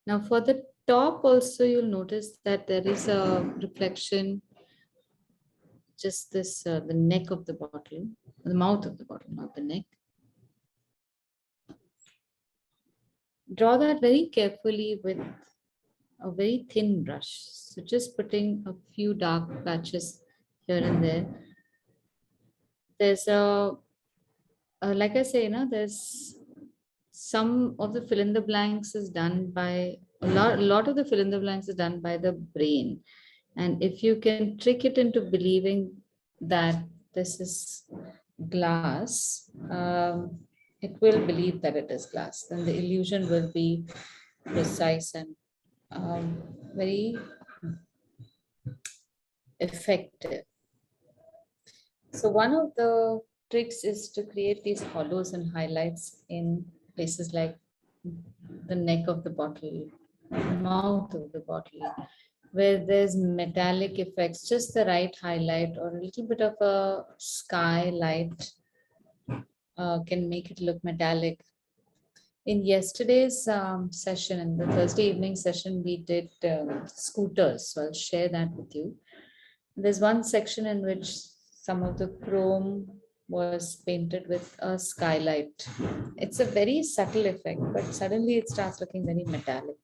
Now for the top also, you'll notice that there is a reflection, just this, the neck of the bottle, the mouth of the bottle, not the neck. Draw that very carefully with a very thin brush. So just putting a few dark patches here and there. There's like I say, there's some of the fill in the blanks is done by a lot of the fill in the blanks is done by the brain. And if you can trick it into believing that this is glass, it will believe that it is glass. Then the illusion will be precise and very effective. So one of the tricks is to create these hollows and highlights in places like the neck of the bottle, mouth of the bottle, where there's metallic effects, just the right highlight or a little bit of a skylight can make it look metallic. In yesterday's session, in the Thursday evening session, we did scooters. So I'll share that with you. There's one section in which some of the chrome was painted with a skylight. It's a very subtle effect, but suddenly it starts looking very metallic.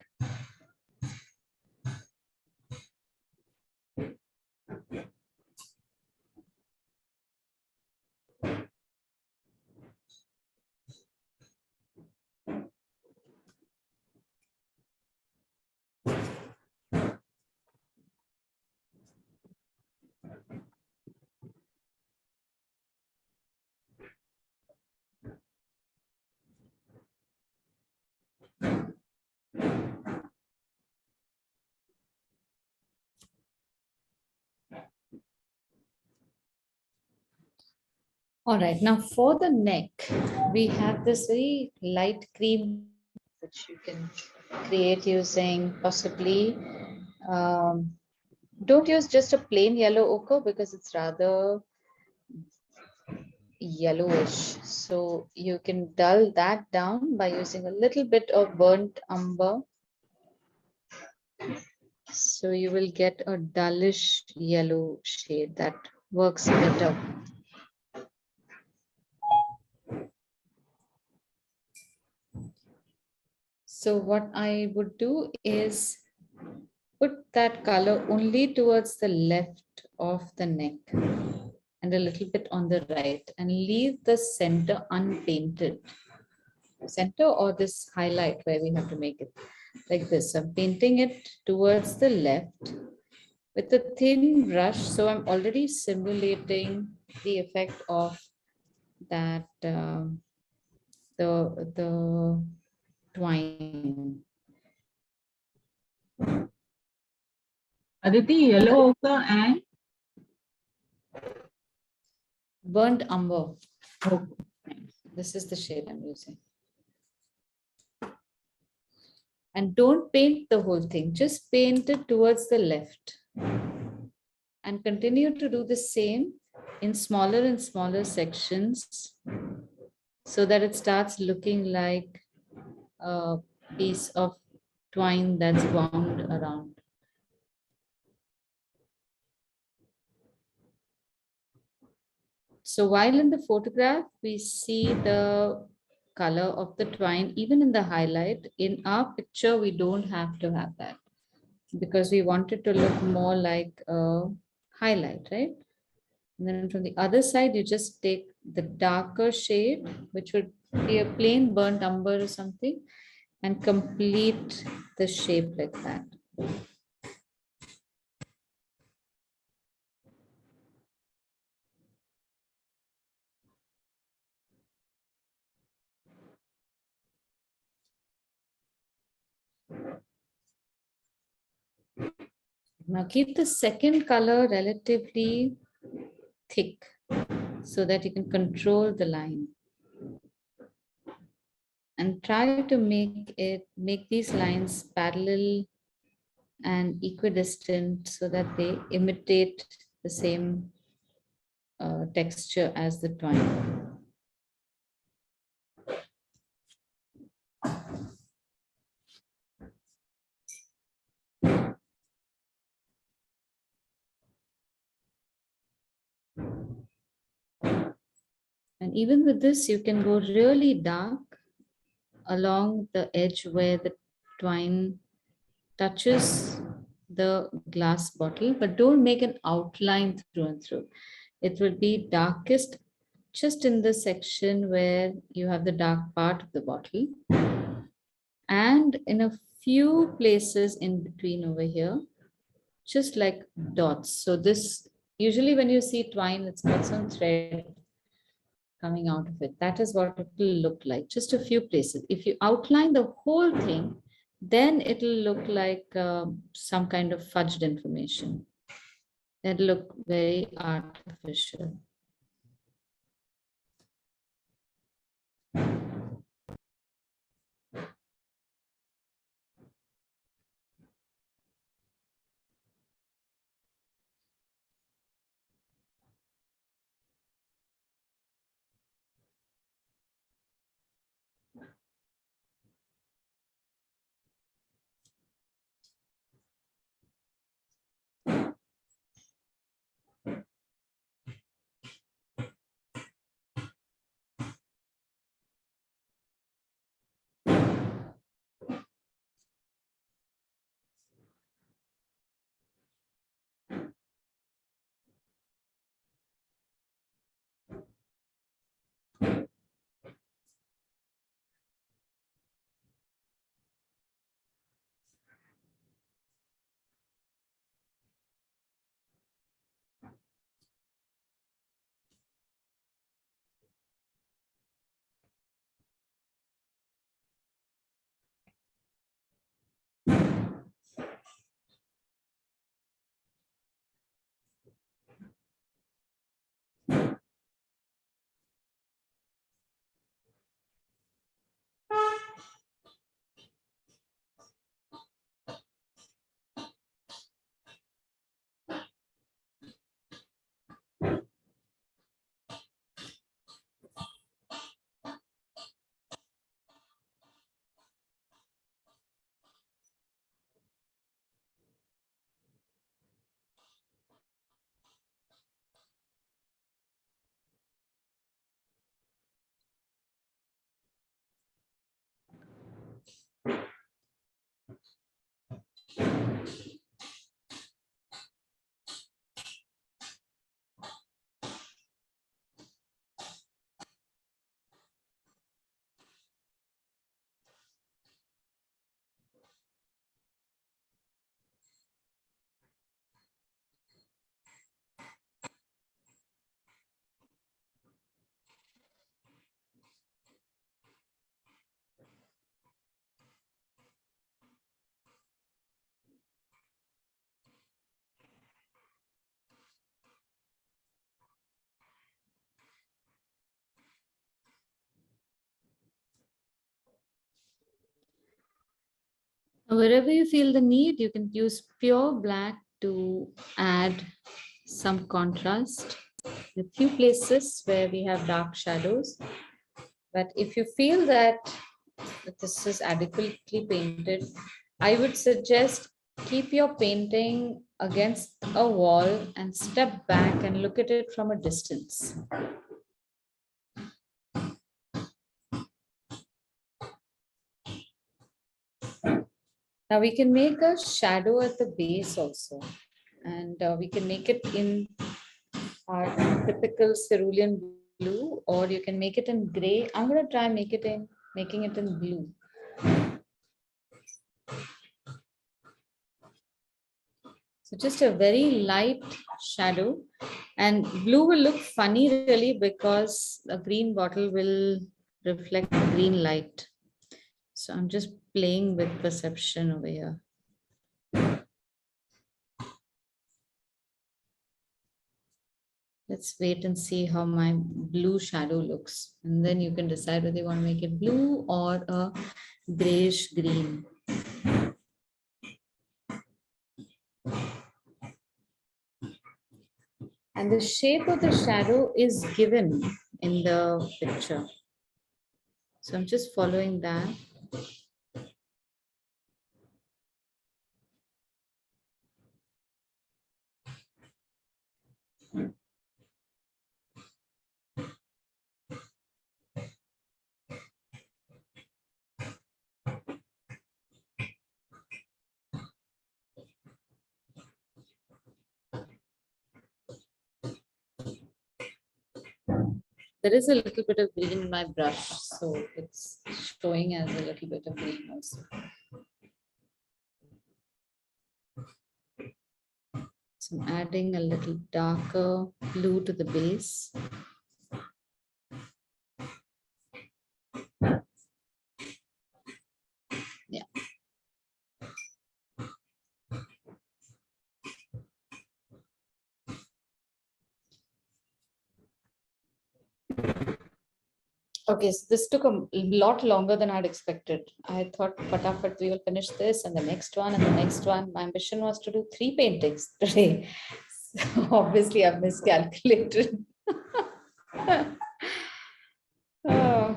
All right, now for the neck, we have this very light cream which you can create using possibly, um, don't use just a plain yellow ochre because it's rather yellowish. So you can dull that down by using a little bit of burnt umber. So you will get a dullish yellow shade that works better. So what I would do is put that color only towards the left of the neck and a little bit on the right and leave the center unpainted. Center or this highlight where we have to make it like this. I'm painting it towards the left with a thin brush. So I'm already simulating the effect of that, the twine. Aditi, yellow ochre and Burnt umber. okay. This is the shade I'm using. And don't paint the whole thing, just paint it towards the left. And continue to do the same in smaller and smaller sections so that it starts looking like a piece of twine that's wound around. So while in the photograph, we see the color of the twine, even in the highlight. In our picture, we don't have to have that because we want it to look more like a highlight, right? And then from the other side, you just take the darker shade, which would be a plain burnt umber or something, and complete the shape like that. Now keep the second color relatively thick so that you can control the line. And try to make these lines parallel and equidistant so that they imitate the same texture as the twine. And even with this, you can go really dark along the edge where the twine touches the glass bottle, but don't make an outline through and through. It will be darkest just in the section where you have the dark part of the bottle, and in a few places in between over here, just like dots. So this, usually when you see twine, it's got some thread coming out of it. That is what it will look like, just a few places. If you outline the whole thing, then it'll look like some kind of fudged information. That'll look very artificial. Wherever you feel the need, you can use pure black to add some contrast. A few places where we have dark shadows. But if you feel that this is adequately painted, I would suggest keep your painting against a wall and step back and look at it from a distance. Now we can make a shadow at the base also, and we can make it in our typical cerulean blue, or you can make it in gray. I'm going to try making it in blue. So just a very light shadow, and blue will look funny really because a green bottle will reflect green light. So I'm just playing with perception over here. Let's wait and see how my blue shadow looks. And then you can decide whether you want to make it blue or a grayish green. And the shape of the shadow is given in the picture. So I'm just following that. There is a little bit of green in my brush, so it's showing as a little bit of green also. So I'm adding a little darker blue to the base. Yeah. Okay, so this took a lot longer than I'd expected. I thought, but we will finish this and the next one and the next one. My ambition was to do 3 paintings today. So obviously, I've miscalculated. Oh.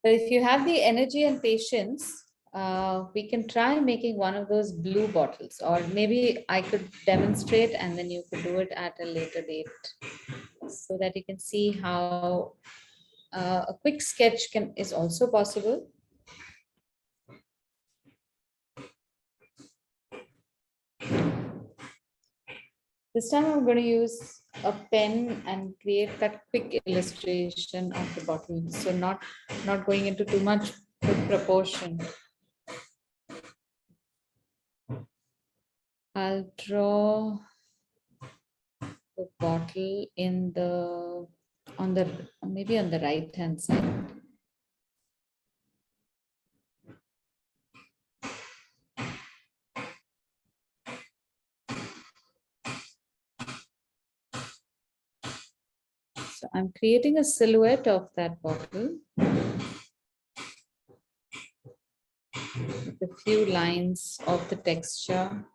But if you have the energy and patience, we can try making one of those blue bottles, or maybe I could demonstrate and then you could do it at a later date so that you can see how a quick sketch is also possible. This time I'm going to use a pen and create that quick illustration of the bottle. So not going into too much with proportion. I'll draw the bottle in the on the maybe on the right hand side. So I'm creating a silhouette of that bottle with a few lines of the texture.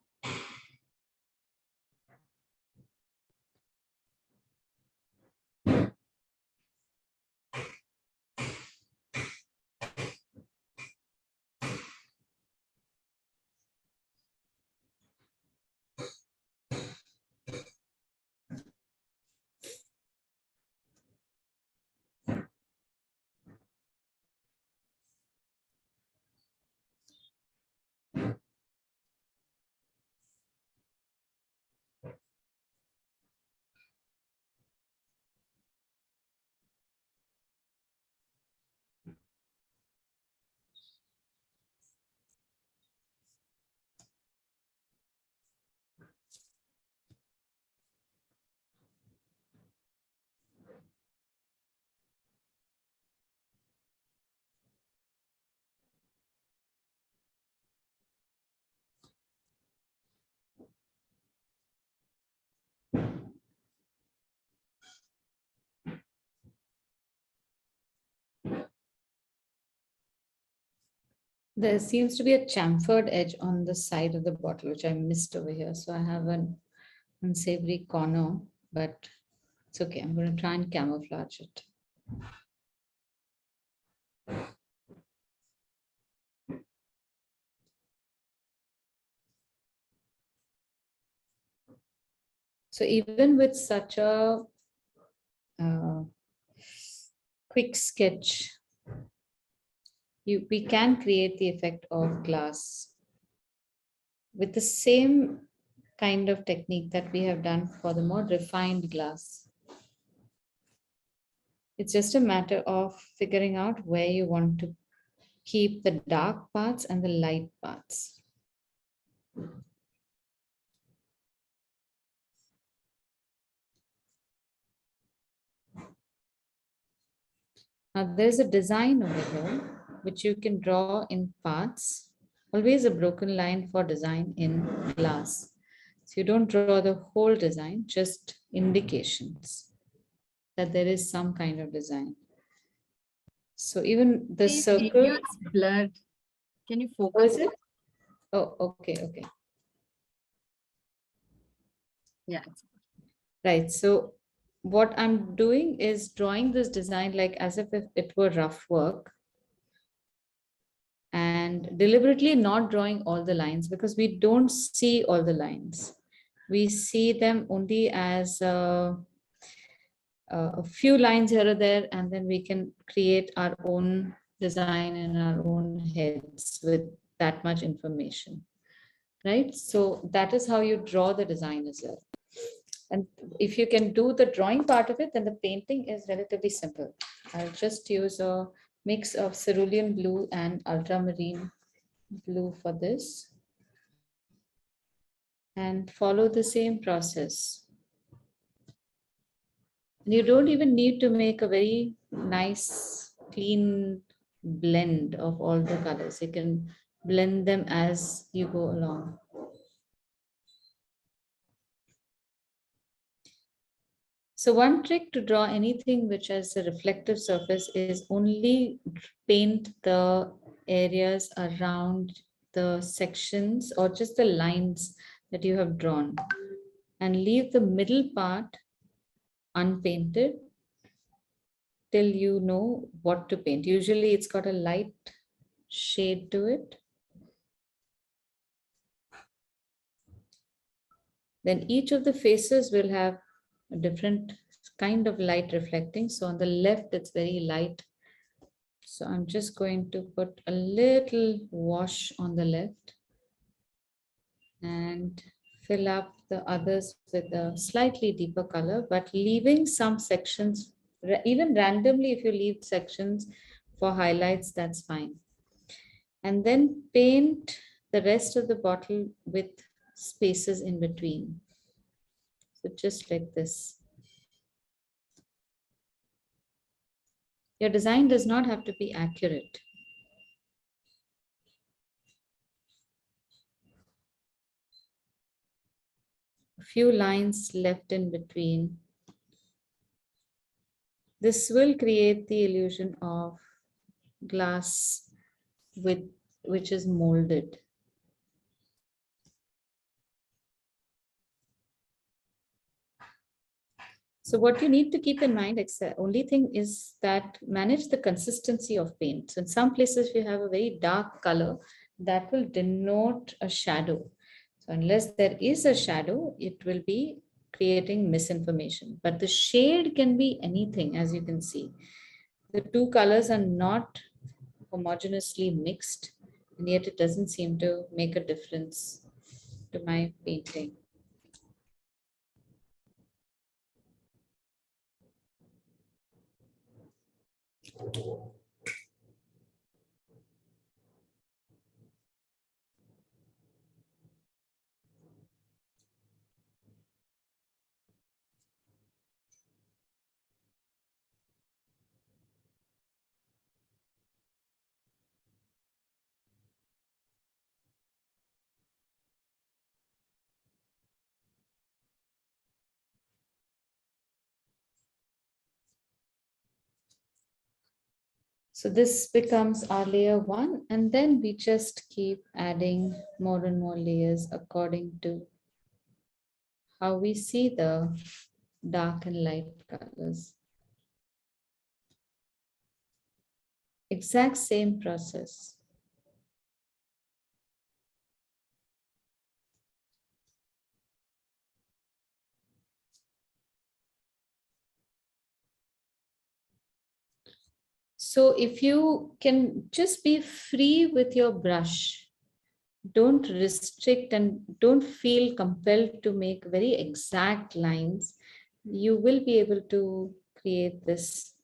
There seems to be a chamfered edge on the side of the bottle, which I missed over here. So I have an unsavory corner, but it's okay. I'm going to try and camouflage it. So even with such a uh, quick sketch, we can create the effect of glass with the same kind of technique that we have done for the more refined glass. It's just a matter of figuring out where you want to keep the dark parts and the light parts. Now there's a design over here which you can draw in parts. Always a broken line for design in glass. So you don't draw the whole design, just indications that there is some kind of design. So even the See, video circle, is blurred. Can you oh, is focus? it? Oh, okay, okay. Yeah. Right. So what I'm doing is drawing this design like as if it were rough work, and deliberately not drawing all the lines because we don't see all the lines. We see them only as a few lines here or there, and then we can create our own design in our own heads with that much information, right? So that is how you draw the design as well. And if you can do the drawing part of it, then the painting is relatively simple. I'll just use a mix of cerulean blue and ultramarine blue for this and follow the same process. And you don't even need to make a very nice, clean blend of all the colors. You can blend them as you go along. So one trick to draw anything which has a reflective surface is only paint the areas around the sections or just the lines that you have drawn and leave the middle part unpainted till you know what to paint. Usually it's got a light shade to it. Then each of the faces will have a different kind of light reflecting. So on the left, it's very light. So I'm just going to put a little wash on the left and fill up the others with a slightly deeper color, but leaving some sections, even randomly, if you leave sections for highlights, that's fine. And then paint the rest of the bottle with spaces in between. So just like this. Your design does not have to be accurate. A few lines left in between. This will create the illusion of glass with which is molded. So what you need to keep in mind, only thing is that manage the consistency of paint. So in some places, if you have a very dark color, that will denote a shadow. So unless there is a shadow, it will be creating misinformation. But the shade can be anything, as you can see. The two colors are not homogeneously mixed, and yet it doesn't seem to make a difference to my painting. So this becomes our layer one, and then we just keep adding more and more layers according to how we see the dark and light colors. Exact same process. So if you can just be free with your brush, don't restrict and don't feel compelled to make very exact lines, you will be able to create this.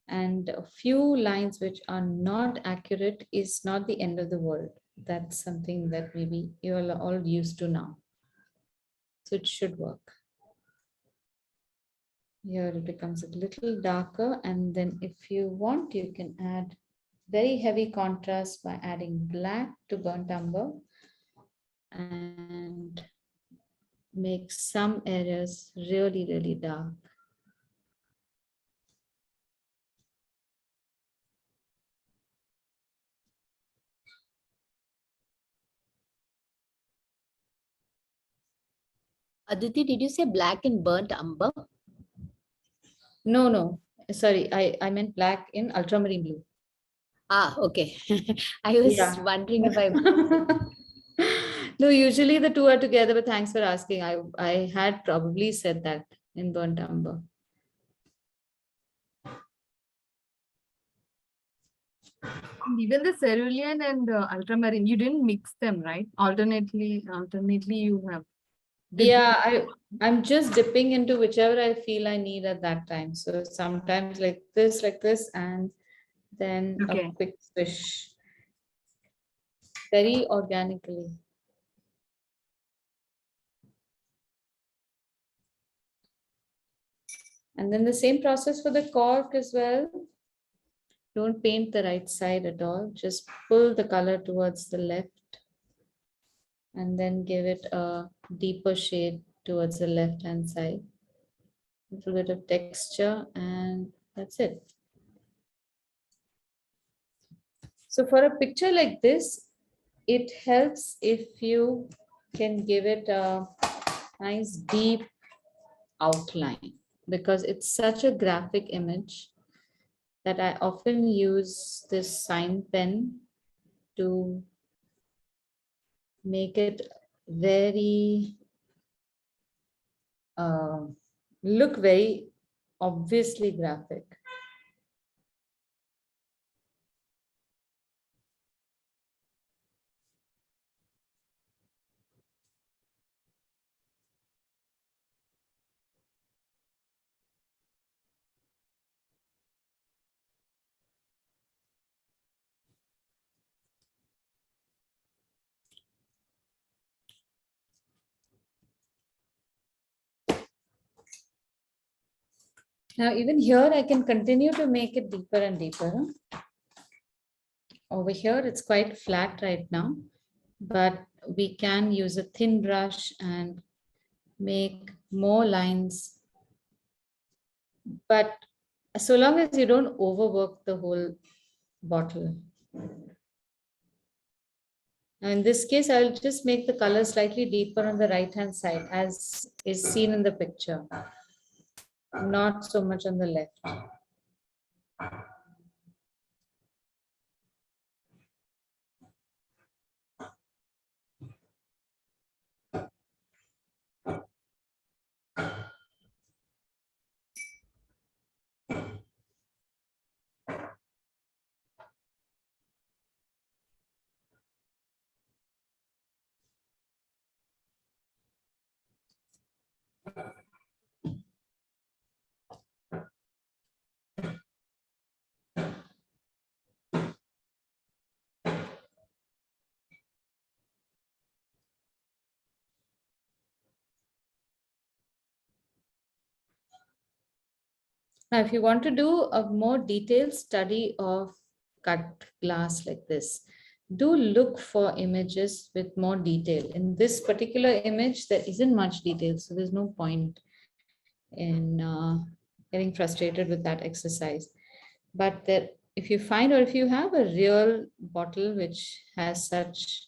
And a few lines which are not accurate is not the end of the world. That's something that maybe you are all used to now. So it should work. Here it becomes a little darker, and then if you want, you can add very heavy contrast by adding black to burnt umber and make some areas really, really dark. Aditi, did you say black and burnt umber? No, no, sorry, I meant black in ultramarine blue. Ah, okay. I was Yeah. wondering if I. No, usually the two are together, but thanks for asking. I had probably said that in burnt umber. Even the cerulean and ultramarine, you didn't mix them, right? Alternately, you have dipped. Yeah, I'm just dipping into whichever I feel I need at that time. So sometimes like this, and then a Okay. quick swish, very organically. And then the same process for the cork as well. Don't paint the right side at all. Just pull the color towards the left and then give it a deeper shade towards the left hand side. A little bit of texture, and that's it. So for a picture like this, it helps if you can give it a nice deep outline, because it's such a graphic image that I often use this sign pen to make it very uh, look very obviously graphic. Now even here I can continue to make it deeper and deeper. Over here it's quite flat right now, but we can use a thin brush and make more lines. But so long as you don't overwork the whole bottle. Now in this case, I'll just make the color slightly deeper on the right hand side as is seen in the picture, not so much on the left. Now, if you want to do a more detailed study of cut glass like this, do look for images with more detail. In this particular image, there isn't much detail, so there's no point in getting frustrated with that exercise. But that if you find, or if you have a real bottle which has such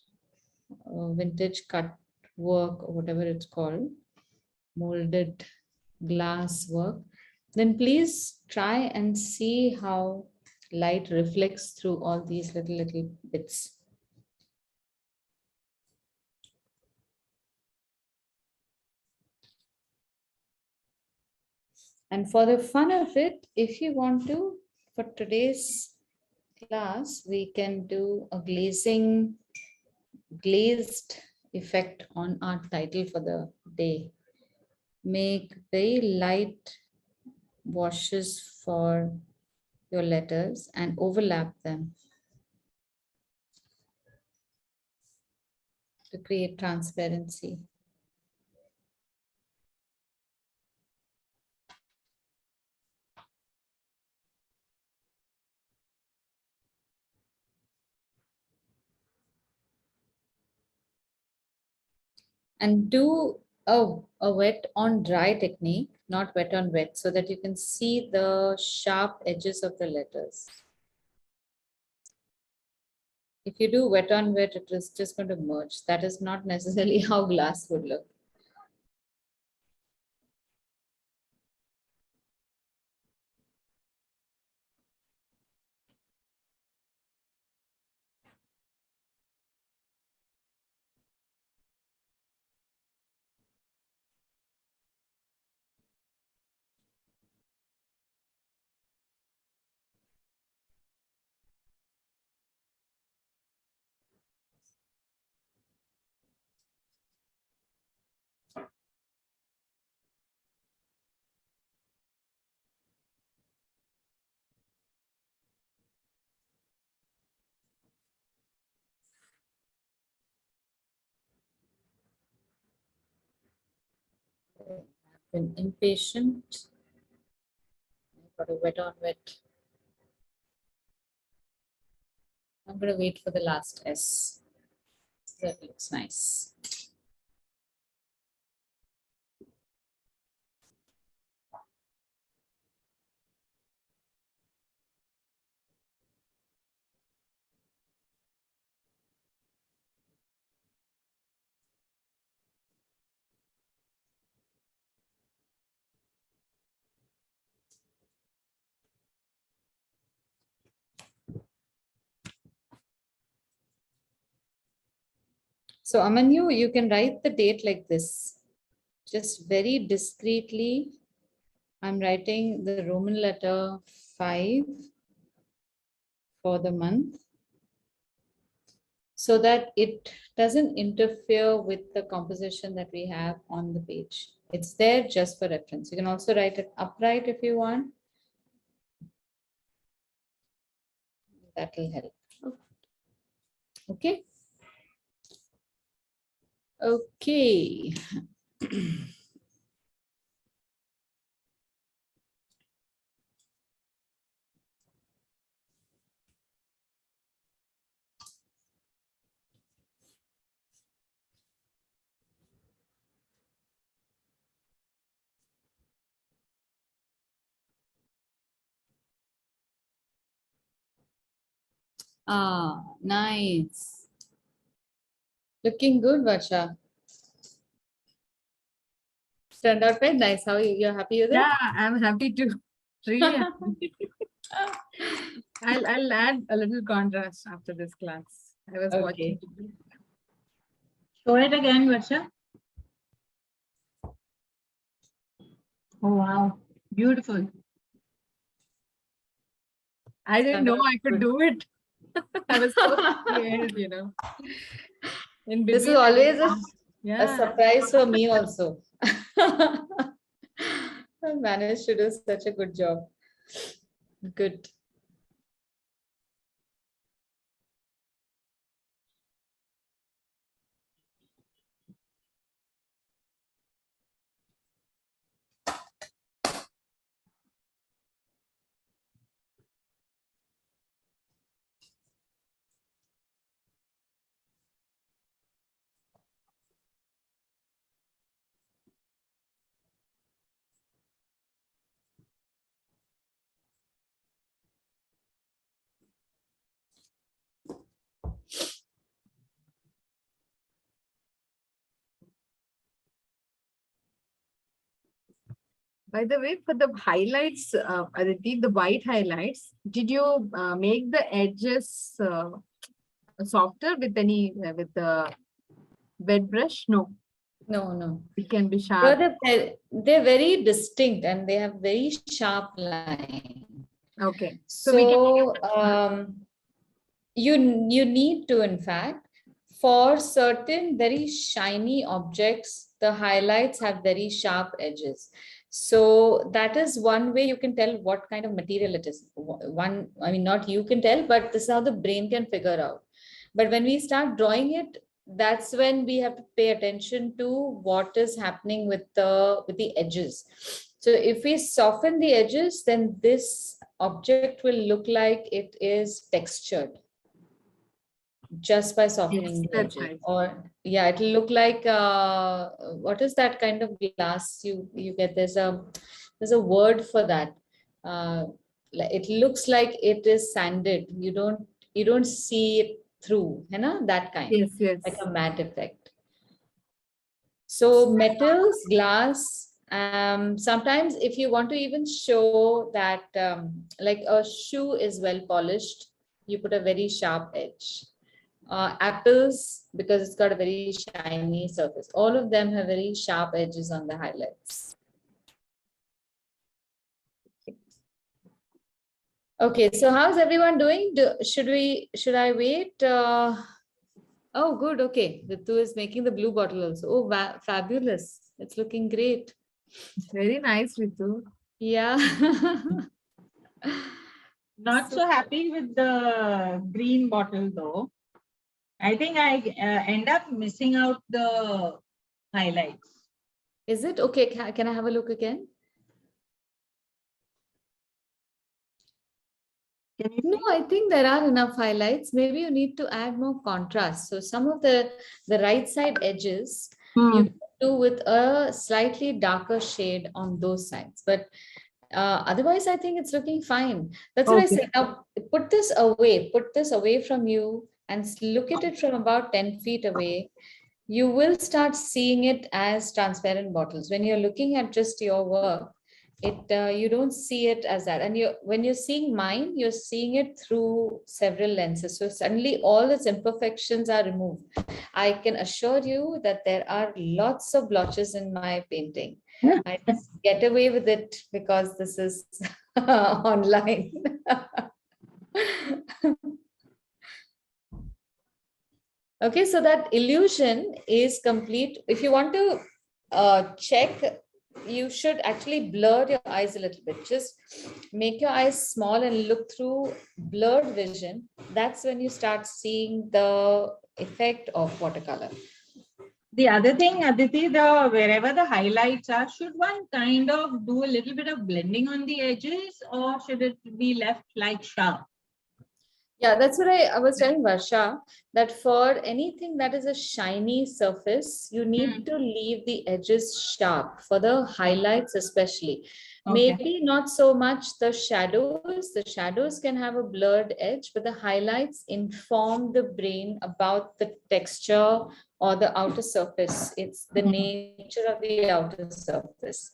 vintage cut work or whatever it's called, molded glass work, then please try and see how light reflects through all these little bits. And for the fun of it, if you want to, for today's class, we can do a glazed effect on our title for the day. Make very light washes for your letters and overlap them to create transparency. and do a wet on dry technique, not wet on wet, so that you can see the sharp edges of the letters. If you do wet on wet, it is just going to merge. That is not necessarily how glass would look. I've been impatient. I've got a wet on wet. I'm going to wait for the last S. That looks nice. So Amanyu, you can write the date like this. Just very discreetly, I'm writing the Roman letter 5 for the month, so that it doesn't interfere with the composition that we have on the page. It's there just for reference. You can also write it upright if you want. That will help. Okay. Okay. Ah, nice. Looking good, Varsha. Turned out very nice. How are you? You're happy with it? Yeah, I'm happy to. Really happy. I'll add a little contrast after this class. I was watching. Okay. Show it again, Varsha. Oh, wow. Beautiful. I didn't Turned know out I could good. do it. I was so scared, you know. In This is between, I always a yeah. surprise for me also. I managed to do such a good job. Good. By the way, for the highlights, Aditi, the white highlights, did you make the edges softer with any with the wet brush? No, No, no. it can be sharp. Brother, they're very distinct and they have very sharp line. Okay, so we can. You need to, in fact, for certain very shiny objects, the highlights have very sharp edges. So that is one way you can tell what kind of material it is. One, I mean, not you can tell, but this is how the brain can figure out. But when we start drawing it, that's when we have to pay attention to what is happening with the edges. So if we soften the edges, then this object will look like it is textured. just by softening Yes, the that's edges. right. Or yeah, it'll look like what is that kind of glass you get? There's a word for that. Uh, it looks like it is sanded. You don't see it through, you know, that kind, Yes, like yes. a matte effect. So metals, glass, sometimes if you want to even show that like a shoe is well polished, you put a very sharp edge. Apples, because it's got a very shiny surface. All of them have very sharp edges on the highlights. Okay, so how's everyone doing? Should I wait? Oh, good. Okay, Ritu is making the blue bottle also. Oh, fabulous! It's looking great. Very nice, Ritu. Yeah. Not so happy with the green bottle though. I think I end up missing out the highlights. Is it okay? Can I have a look again? Can you No, see? I think there are enough highlights. Maybe you need to add more contrast. So some of the right side edges you can do with a slightly darker shade on those sides. But otherwise, I think it's looking fine. That's what I Okay. say. Now put this away from you and look at it from about 10 feet away. You will start seeing it as transparent bottles. When you're looking at just your work, you don't see it as that. And when you're seeing mine, you're seeing it through several lenses. So suddenly all its imperfections are removed. I can assure you that there are lots of blotches in my painting. I just get away with it because this is online. Okay, so that illusion is complete. If you want to check, you should actually blur your eyes a little bit. Just make your eyes small and look through blurred vision. That's when you start seeing the effect of watercolor. The other thing, Aditi, wherever the highlights are, should one kind of do a little bit of blending on the edges, or should it be left like sharp? Yeah, that's what I was telling Varsha, that for anything that is a shiny surface, you need to leave the edges sharp for the highlights, especially. Okay. Maybe not so much the shadows. The shadows can have a blurred edge, but the highlights inform the brain about the texture or the outer surface. It's the nature of the outer surface.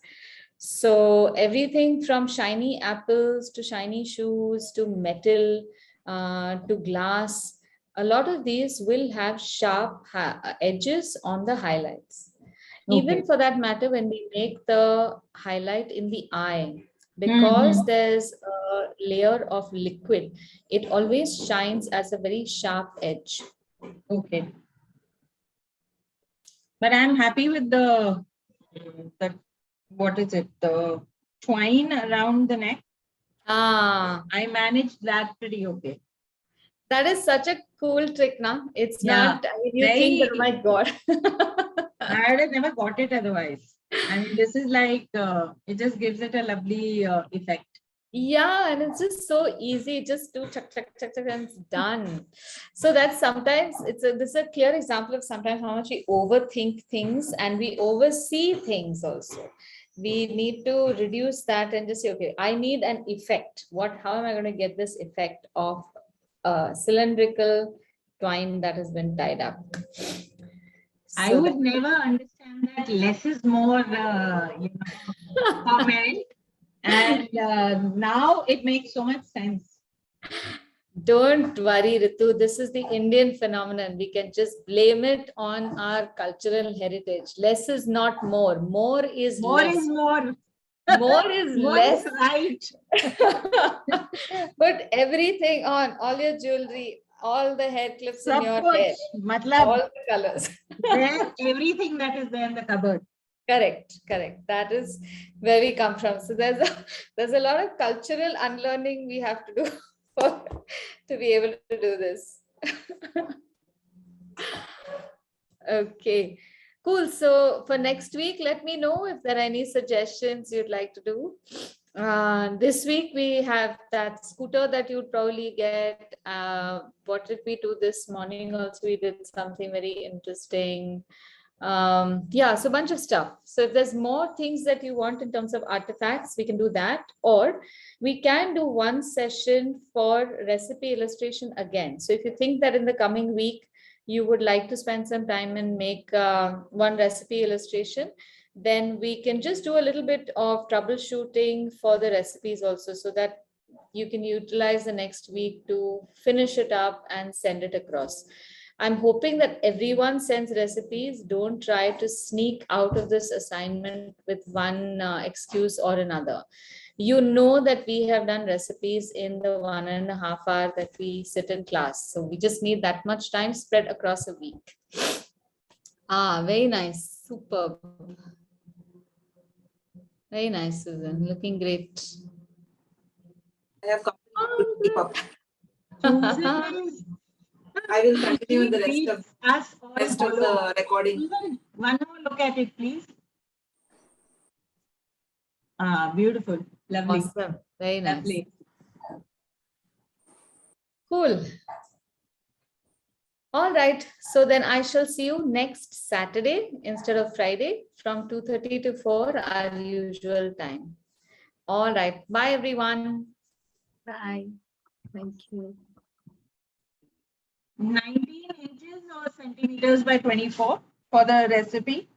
So everything from shiny apples to shiny shoes to metal to glass, a lot of these will have sharp edges on the highlights. Even for that matter, when we make the highlight in the eye, because there's a layer of liquid, it always shines as a very sharp edge. Okay. But I'm happy with the what is it? The twine around the neck. Ah, I managed that pretty okay. that is such a cool trick, now. It's Yeah, not, I mean, you think that, oh my God. I would have never got it otherwise. I mean, this is like, it just gives it a lovely effect. Yeah, and it's just so easy. Just do chuck, chuck, chuck, chuck, and it's done. So that's sometimes this is a clear example of sometimes how much we overthink things and we oversee things also. We need to reduce that and just say, okay, I need an effect. How am I going to get this effect of a cylindrical twine that has been tied up? I would never understand that less is more, comment. And now it makes so much sense. Don't worry, Ritu. This is the Indian phenomenon. We can just blame it on our cultural heritage. Less is not more. More is More less. is more. More is More less. is right. Put everything on, all your jewelry, all the hair clips in Sab your kuch, hair, matlab, all the colors. there, everything that is there in the cupboard. Correct. That is where we come from. So there's a lot of cultural unlearning we have to do to be able to do this. Okay, cool. So for next week, let me know if there are any suggestions you'd like to do. This week we have that scooter that you'd probably get. What did we do this morning? Also, we did something very interesting. Yeah, so a bunch of stuff. So if there's more things that you want in terms of artifacts, we can do that, or we can do one session for recipe illustration again. So if you think that in the coming week you would like to spend some time and make one recipe illustration, then we can just do a little bit of troubleshooting for the recipes also, so that you can utilize the next week to finish it up and send it across. I'm hoping that everyone sends recipes. Don't try to sneak out of this assignment with one excuse or another. You know that we have done recipes in the 1.5 hour that we sit in class. So we just need that much time spread across a week. Very nice. Superb. Very nice, Susan. Looking great. I have completely to keep up. Susan, I will continue the please rest us all of follow. the recording. Even one more look at it, please. Beautiful. Lovely. Awesome. Very nice. Lovely. Cool. All right. So then I shall see you next Saturday instead of Friday from 2:30 to 4, our usual time. All right. Bye, everyone. Bye. Thank you. 19 inches or centimeters by 24 for the recipe.